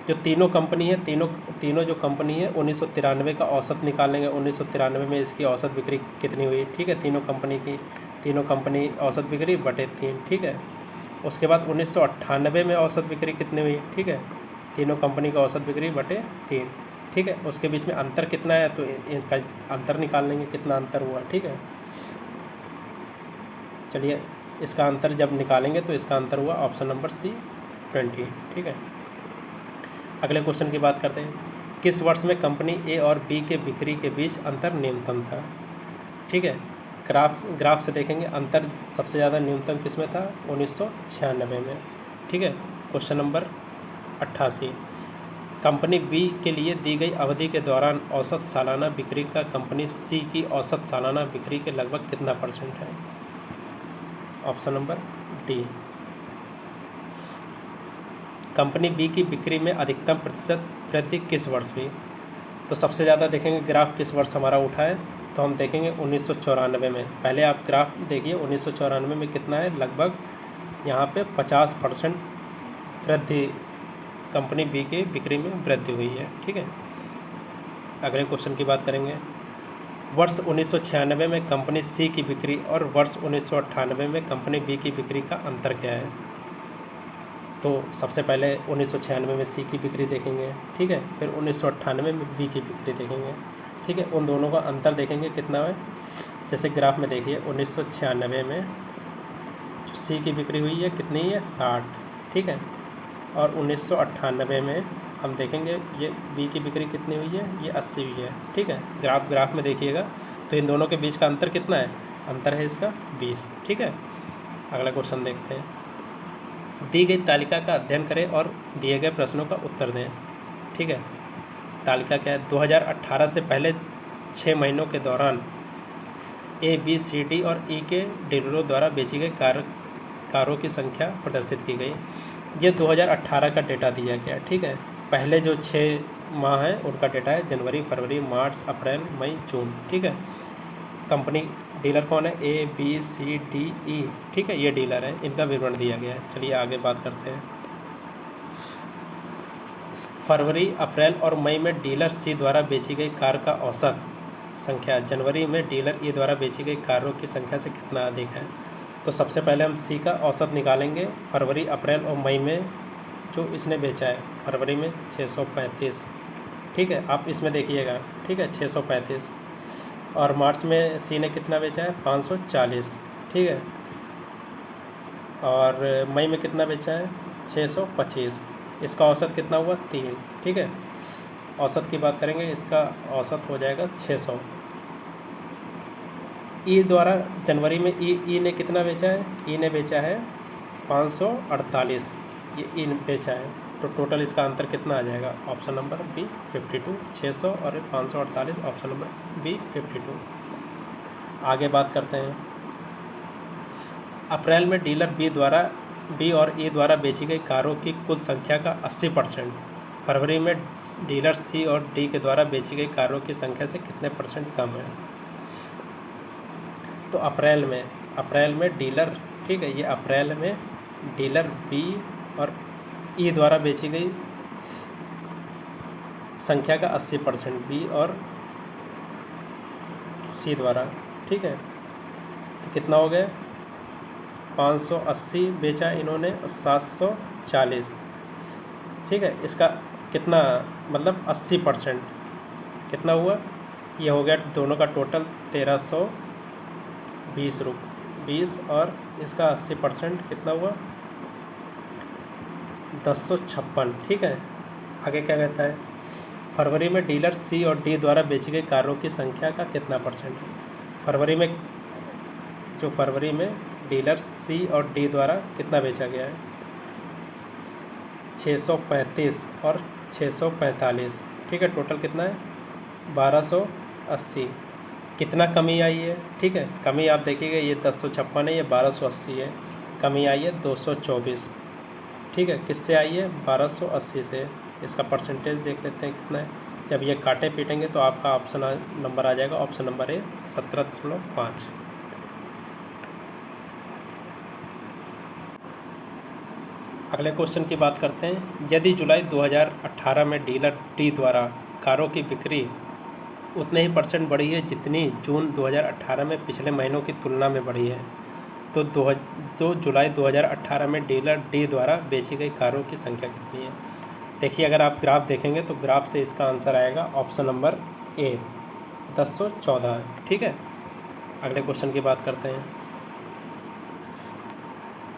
जो तीनों कंपनी है, तीनों जो कंपनी है 1993 का औसत निकालेंगे। 1993 में इसकी औसत बिक्री कितनी हुई, ठीक है, तीनों कंपनी औसत बिक्री बटे 3, ठीक है। उसके बाद 1998 में औसत बिक्री कितनी हुई, ठीक है, तीनों कंपनी का औसत बिक्री बटे 3, ठीक है। उसके बीच में अंतर कितना है, तो इनका अंतर निकाल लेंगे कितना अंतर हुआ, ठीक है। चलिए, इसका अंतर जब निकालेंगे तो इसका अंतर हुआ ऑप्शन नंबर सी 20, ठीक है। अगले क्वेश्चन की बात करते हैं। किस वर्ष में कंपनी ए और बी के बिक्री के बीच अंतर न्यूनतम था, ठीक है। ग्राफ से देखेंगे अंतर सबसे ज़्यादा न्यूनतम किस में था, 1996 में, ठीक है। क्वेश्चन नंबर 88, कंपनी बी के लिए दी गई अवधि के दौरान औसत सालाना बिक्री का कंपनी सी की औसत सालाना बिक्री के लगभग कितना परसेंट है, option number D. Company B की बिक्री में अधिकतम प्रतिशत वृद्धि किस वर्ष हुई, तो सबसे ज़्यादा देखेंगे ग्राफ किस वर्ष हमारा उठा है, तो हम देखेंगे 1994 में। पहले आप ग्राफ देखिए 1994 में कितना है, लगभग यहाँ पे 50% वृद्धि कंपनी बी की बिक्री में वृद्धि हुई है, ठीक है। अगले क्वेश्चन की बात करेंगे। वर्ष 1996 में कंपनी सी की बिक्री और वर्ष 1998 में कंपनी बी की बिक्री का अंतर क्या है, तो सबसे पहले 1996 में सी की बिक्री देखेंगे, ठीक है, फिर 1998 में बी की बिक्री देखेंगे, ठीक है। उन दोनों का अंतर देखेंगे कितना है। जैसे ग्राफ में देखिए 1996 में सी की बिक्री हुई है कितनी है, 60, ठीक है। और 1998 में हम देखेंगे ये बी की बिक्री कितनी हुई है, ये 80 हुई है, ठीक है। ग्राफ में देखिएगा तो इन दोनों के बीच का अंतर कितना है, अंतर है इसका 20, ठीक है। अगला क्वेश्चन देखते हैं। दी गई तालिका का अध्ययन करें और दिए गए प्रश्नों का उत्तर दें, ठीक है। तालिका क्या है, 2018 से पहले 6 महीनों के दौरान ए बी सी डी और ई के डीलरों द्वारा बेची गई कारों की संख्या प्रदर्शित की गई। ये 2018 का डेटा दिया गया, ठीक है। पहले जो 6 माह हैं उनका डेटा है जनवरी, फरवरी, मार्च, अप्रैल, मई, जून, ठीक है। कंपनी डीलर कौन है, A B C D E, ठीक है, ये डीलर है, इनका विवरण दिया गया है। चलिए आगे बात करते हैं। फरवरी, अप्रैल और मई में डीलर सी द्वारा बेची गई कार का औसत संख्या जनवरी में डीलर ई द्वारा बेची गई कारों की संख्या से कितना अधिक है, तो सबसे पहले हम सी का औसत निकालेंगे। फरवरी, अप्रैल और मई में जो इसने बेचा है, फरवरी में 635, ठीक है, आप इसमें देखिएगा, ठीक है, 635। और मार्च में सी ने कितना बेचा है, 540, ठीक है। और मई में कितना बेचा है, 625। इसका औसत कितना हुआ, 3, ठीक है। औसत की बात करेंगे, इसका औसत हो जाएगा 600। ई द्वारा जनवरी में ई ने कितना बेचा है, ई ने बेचा है 548, ये ई बेचा है, तो टोटल इसका अंतर कितना आ जाएगा, ऑप्शन नंबर बी 52, 600 और 548, ऑप्शन नंबर बी 52। आगे बात करते हैं। अप्रैल में डीलर बी और ई द्वारा बेची गई कारों की कुल संख्या का 80%, फरवरी में डीलर सी और डी के द्वारा बेची गई कारों की संख्या से कितने परसेंट कम है, तो अप्रैल में डीलर, ठीक है, ये अप्रैल में डीलर बी और ई द्वारा बेची गई संख्या का 80% बी और सी द्वारा, ठीक है, तो कितना हो गया, 580 बेचा इन्होंने और 740, ठीक है। इसका कितना मतलब 80% कितना हुआ, ये हो गया दोनों का टोटल 1320 और इसका 80% कितना हुआ, 1056, ठीक है। आगे क्या कहता है, फरवरी में डीलर सी और डी द्वारा बेची गई कारों की संख्या का कितना परसेंट है, फरवरी में डीलर सी और डी द्वारा कितना बेचा गया है, 635 और 645, ठीक है, टोटल कितना है 1280। कितना कमी आई है, ठीक है, कमी आप देखिएगा, ये 1056 है, ये 1280 है, कमी आई है 224, ठीक है। किससे आई है, 1280 से। इसका परसेंटेज देख लेते हैं कितना है। जब ये काटे पीटेंगे तो आपका ऑप्शन नंबर आ जाएगा, ऑप्शन नंबर ए 17.5। अगले क्वेश्चन की बात करते हैं। यदि जुलाई 2018 में डीलर डी द्वारा कारों की बिक्री उतने ही % बढ़ी है जितनी जून 2018 में पिछले महीनों की तुलना में बढ़ी है, तो जुलाई 2018 में डीलर डी द्वारा बेची गई कारों की संख्या कितनी है। देखिए, अगर आप ग्राफ देखेंगे तो ग्राफ से इसका आंसर आएगा ऑप्शन नंबर ए 1014। ठीक है, अगले क्वेश्चन की बात करते हैं।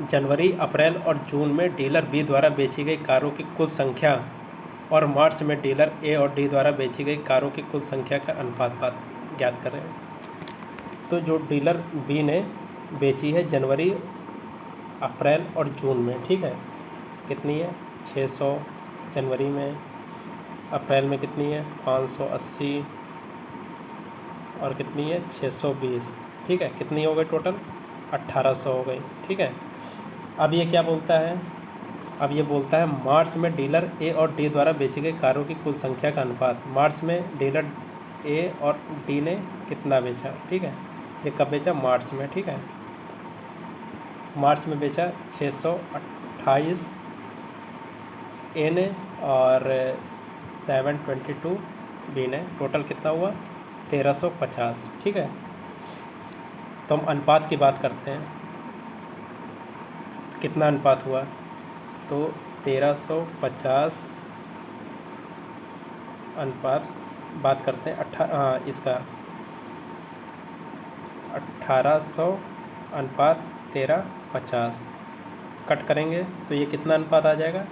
जनवरी, अप्रैल और जून में डीलर बी द्वारा बेची गई कारों की कुल संख्या और मार्च में डीलर ए और डी द्वारा बेची गई कारों की कुल संख्या का अनुपात ज्ञात करें। तो जो डीलर बी ने बेची है जनवरी, अप्रैल और जून में, ठीक है, कितनी है 600 जनवरी में, अप्रैल में कितनी है 580 और कितनी है 620। ठीक है, कितनी हो गई टोटल 1800 हो गई। ठीक है, अब ये क्या बोलता है, अब ये बोलता है मार्च में डीलर ए और डी द्वारा बेची गई कारों की कुल संख्या का अनुपात। मार्च में डीलर ए और डी ने कितना बेचा। ठीक है, ये कब बेचा, मार्च में। ठीक है, मार्च में बेचा 628 ए ने और 722 बी ने, टोटल कितना हुआ 1350। ठीक है, तो हम अनुपात की बात करते हैं, कितना अनुपात हुआ, तो 1350 अनुपात बात करते हैं इसका 1800 अनुपात 1350 कट करेंगे तो ये कितना अनुपात आ जाएगा,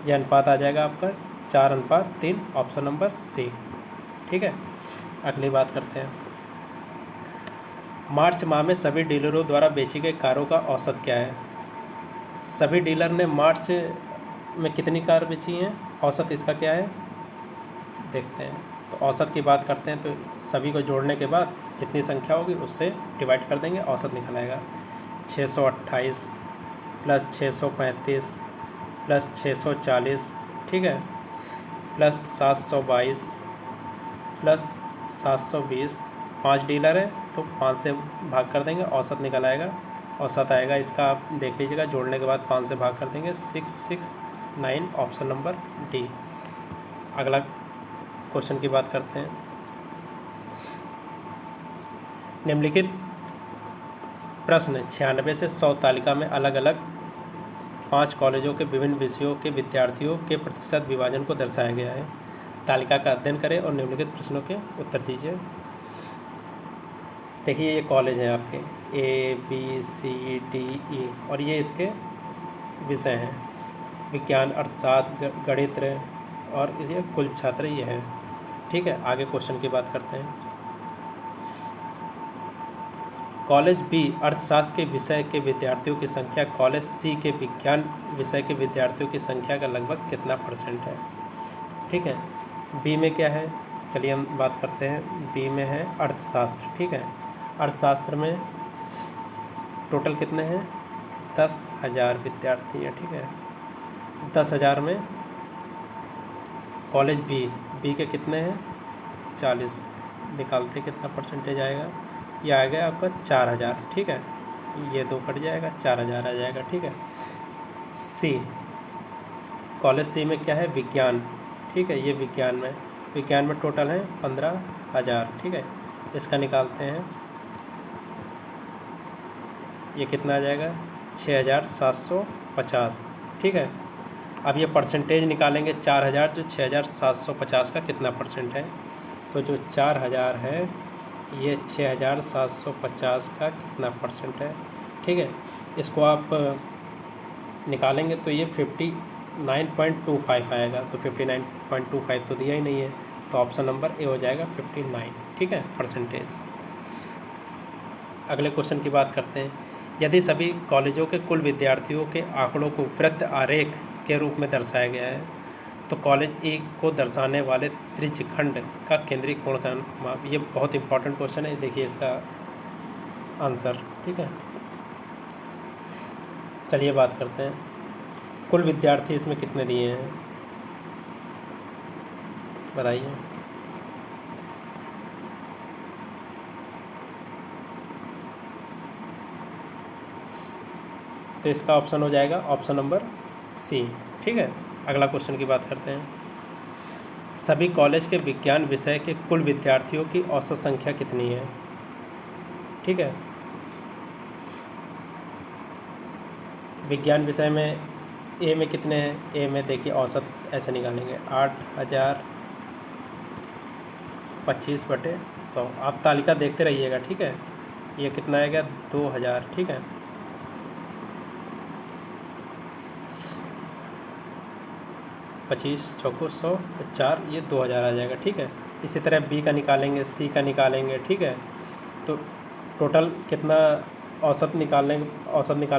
ये अनुपात आ जाएगा आपका 4:3, ऑप्शन नंबर सी। ठीक है, अगली बात करते हैं। मार्च माह में सभी डीलरों द्वारा बेची गई कारों का औसत क्या है। सभी डीलर ने मार्च में कितनी कार बेची हैं, औसत इसका क्या है देखते हैं। तो औसत की बात करते हैं तो सभी को जोड़ने के बाद जितनी संख्या होगी उससे डिवाइड कर देंगे, औसत निकल आएगा 628 प्लस 635 प्लस 640, ठीक है, प्लस 722 प्लस 720। 5 डीलर है तो 5 से भाग कर देंगे, औसत निकल आएगा। औसत आएगा इसका, आप देख लीजिएगा, जोड़ने के बाद 5 से भाग कर देंगे 669, ऑप्शन नंबर डी। अगला क्वेश्चन की बात करते हैं। निम्नलिखित प्रश्न 96 से 100 तालिका में अलग अलग 5 कॉलेजों के विभिन्न विषयों के विद्यार्थियों के प्रतिशत विभाजन को दर्शाया गया है। तालिका का अध्ययन करें और निम्नलिखित प्रश्नों के उत्तर दीजिए। देखिए, ये कॉलेज हैं आपके A B C D E और ये इसके विषय हैं, विज्ञान, अर्थशास्त्र, गणित और ये कुल छात्र ये हैं। ठीक है, आगे क्वेश्चन की बात करते हैं। कॉलेज बी अर्थशास्त्र के विषय के विद्यार्थियों की संख्या कॉलेज सी के विज्ञान विषय के विद्यार्थियों की संख्या का लगभग कितना % है। ठीक है, बी में क्या है, चलिए हम बात करते हैं। बी में है अर्थशास्त्र। ठीक है, अर्थशास्त्र में टोटल कितने हैं 10,000 विद्यार्थी हैं। ठीक है, 10,000 में कॉलेज बी के कितने हैं 40, निकालते कितना % आएगा, ये आ गया आपका 4,000। ठीक है, ये 2 कट जाएगा, 4,000 आ जाएगा। ठीक है, सी, कॉलेज सी में क्या है विज्ञान। ठीक है, ये विज्ञान में टोटल है 15,000। ठीक है, इसका निकालते हैं, ये कितना आ जाएगा 6,750। ठीक है, अब ये परसेंटेज निकालेंगे 4,000 जो 6,750 का कितना % है, तो जो 4,000 है ये 6,750 का कितना % है। ठीक है, इसको आप निकालेंगे तो ये 59.25 आएगा, तो 59.25 तो दिया ही नहीं है, तो ऑप्शन नंबर ए हो जाएगा 59। ठीक है, %। अगले क्वेश्चन की बात करते हैं। यदि सभी कॉलेजों के कुल विद्यार्थियों के आंकड़ों को वृत्त आरेख के रूप में दर्शाया गया है तो कॉलेज ए को दर्शाने वाले त्रिज्यखंड का केंद्रीय कोण का माप। ये बहुत इंपॉर्टेंट क्वेश्चन है, देखिए इसका आंसर। ठीक है, चलिए बात करते हैं। कुल विद्यार्थी इसमें कितने दिए हैं बताइए। तो इसका ऑप्शन हो जाएगा ऑप्शन नंबर सी। ठीक है, अगला क्वेश्चन की बात करते हैं। सभी कॉलेज के विज्ञान विषय के कुल विद्यार्थियों की औसत संख्या कितनी है? ठीक है, विज्ञान विषय में ए में कितने हैं? ए में देखिए औसत ऐसे निकालेंगे 8025/100। आप तालिका देखते रहिएगा। ठीक है, ये कितना आएगा? 2000। ठीक है, 25 चौको 100 4, ये 2000 आ जाएगा। ठीक है, इसी तरह बी का निकालेंगे, सी का निकालेंगे। ठीक है, तो टोटल कितना औसत निकालने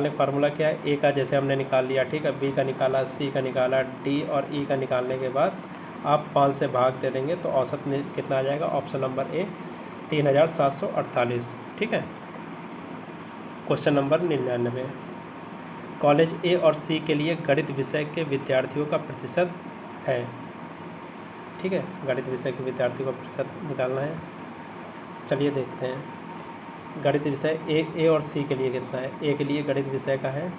का फार्मूला क्या है? ए का जैसे हमने निकाल लिया। ठीक है, बी का निकाला, सी का निकाला, डी और ई का निकालने के बाद आप 5 से भाग दे देंगे तो औसत कितना आ जाएगा? ऑप्शन नंबर ए 3748। ठीक है, क्वेश्चन नंबर 99। कॉलेज ए और सी के लिए गणित विषय के विद्यार्थियों का प्रतिशत है। ठीक है, गणित विषय के विद्यार्थियों का प्रतिशत निकालना है। चलिए देखते हैं। गणित विषय ए और सी के लिए कितना है? ए के लिए गणित विषय का है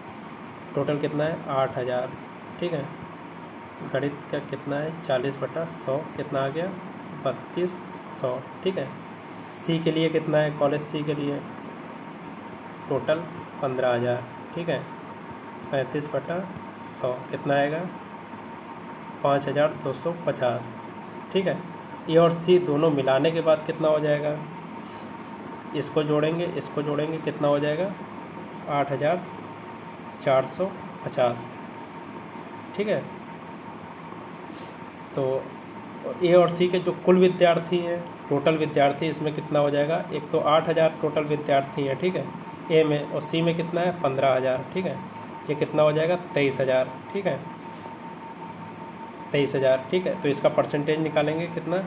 टोटल कितना है? 8000। ठीक है, गणित का कितना है? 40/100 कितना आ गया? 3200। ठीक है, सी के लिए कितना है? कॉलेज सी के लिए टोटल 15000। ठीक है, 35/100 कितना आएगा? 5250। ठीक है, ए और सी दोनों मिलाने के बाद कितना हो जाएगा? इसको जोड़ेंगे, इसको जोड़ेंगे, कितना हो जाएगा? 8450। ठीक है, तो ए और सी के जो कुल विद्यार्थी हैं, टोटल विद्यार्थी इसमें कितना हो जाएगा? एक तो 8000 टोटल विद्यार्थी हैं। ठीक है, ए में, और सी में कितना है? 15000। ठीक है, ये कितना हो जाएगा? 23000। ठीक है, 23000। ठीक है, तो इसका परसेंटेज निकालेंगे कितना?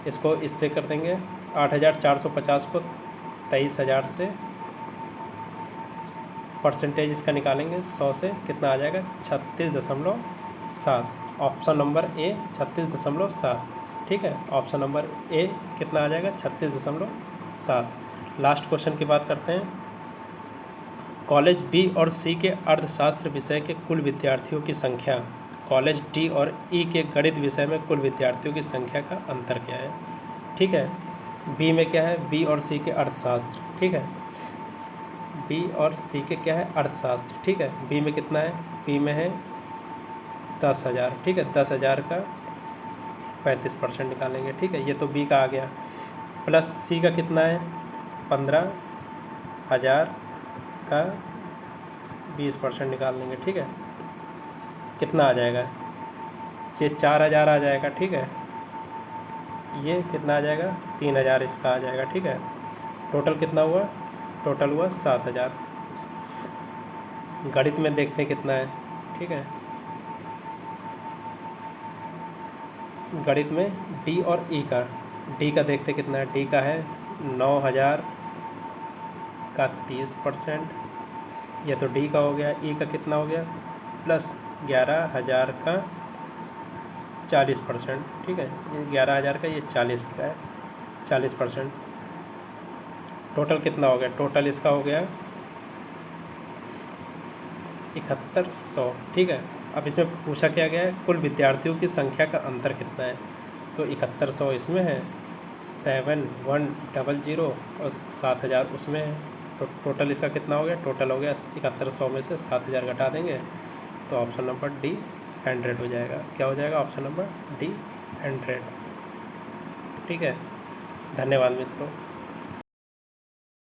इसको इससे कर देंगे 8450 को 23000 से परसेंटेज इसका निकालेंगे 100 से, कितना आ जाएगा? 36.7। ऑप्शन नंबर ए 36.7। ठीक है, ऑप्शन नंबर ए कितना आ जाएगा? 36.7। लास्ट क्वेश्चन की बात करते हैं। कॉलेज बी और सी के अर्थशास्त्र विषय के कुल विद्यार्थियों की संख्या, कॉलेज डी और ई के गणित विषय में कुल विद्यार्थियों की संख्या का अंतर क्या है? ठीक है, बी में क्या है? बी और सी के अर्थशास्त्र। ठीक है, बी और सी के क्या है? अर्थशास्त्र। ठीक है, बी में कितना है? बी में है 10,000। ठीक है, 10,000 का 35% निकालेंगे। ठीक है, ये तो बी का आ गया। प्लस सी का कितना है? 15,000 का 20% निकाल लेंगे। ठीक है, कितना आ जाएगा? ये 4,000 आ जाएगा। ठीक है, ये कितना आ जाएगा? 3,000 इसका आ जाएगा। ठीक है, टोटल कितना हुआ? टोटल हुआ 7,000। गणित में देखते हैं कितना है। ठीक है, गणित में डी और ई का, डी का देखते कितना है? डी का है 9,000 का 30%। ये तो डी का हो गया। ई का कितना हो गया? प्लस 11,000 का 40%। ठीक है, ये 11,000 का, ये 40 का है, 40%। टोटल कितना हो गया? टोटल इसका हो गया 7100। ठीक है, अब इसमें पूछा क्या गया है? कुल विद्यार्थियों की संख्या का अंतर कितना है? तो 7100 इसमें है, 7100 और 7,000 उसमें है। तो टोटल इसका कितना हो गया? टोटल हो गया 7100 में से 7,000 घटा देंगे तो ऑप्शन नंबर डी 100 हो जाएगा। क्या हो जाएगा? Option number D 100। ठीक है, धन्यवाद मित्रों।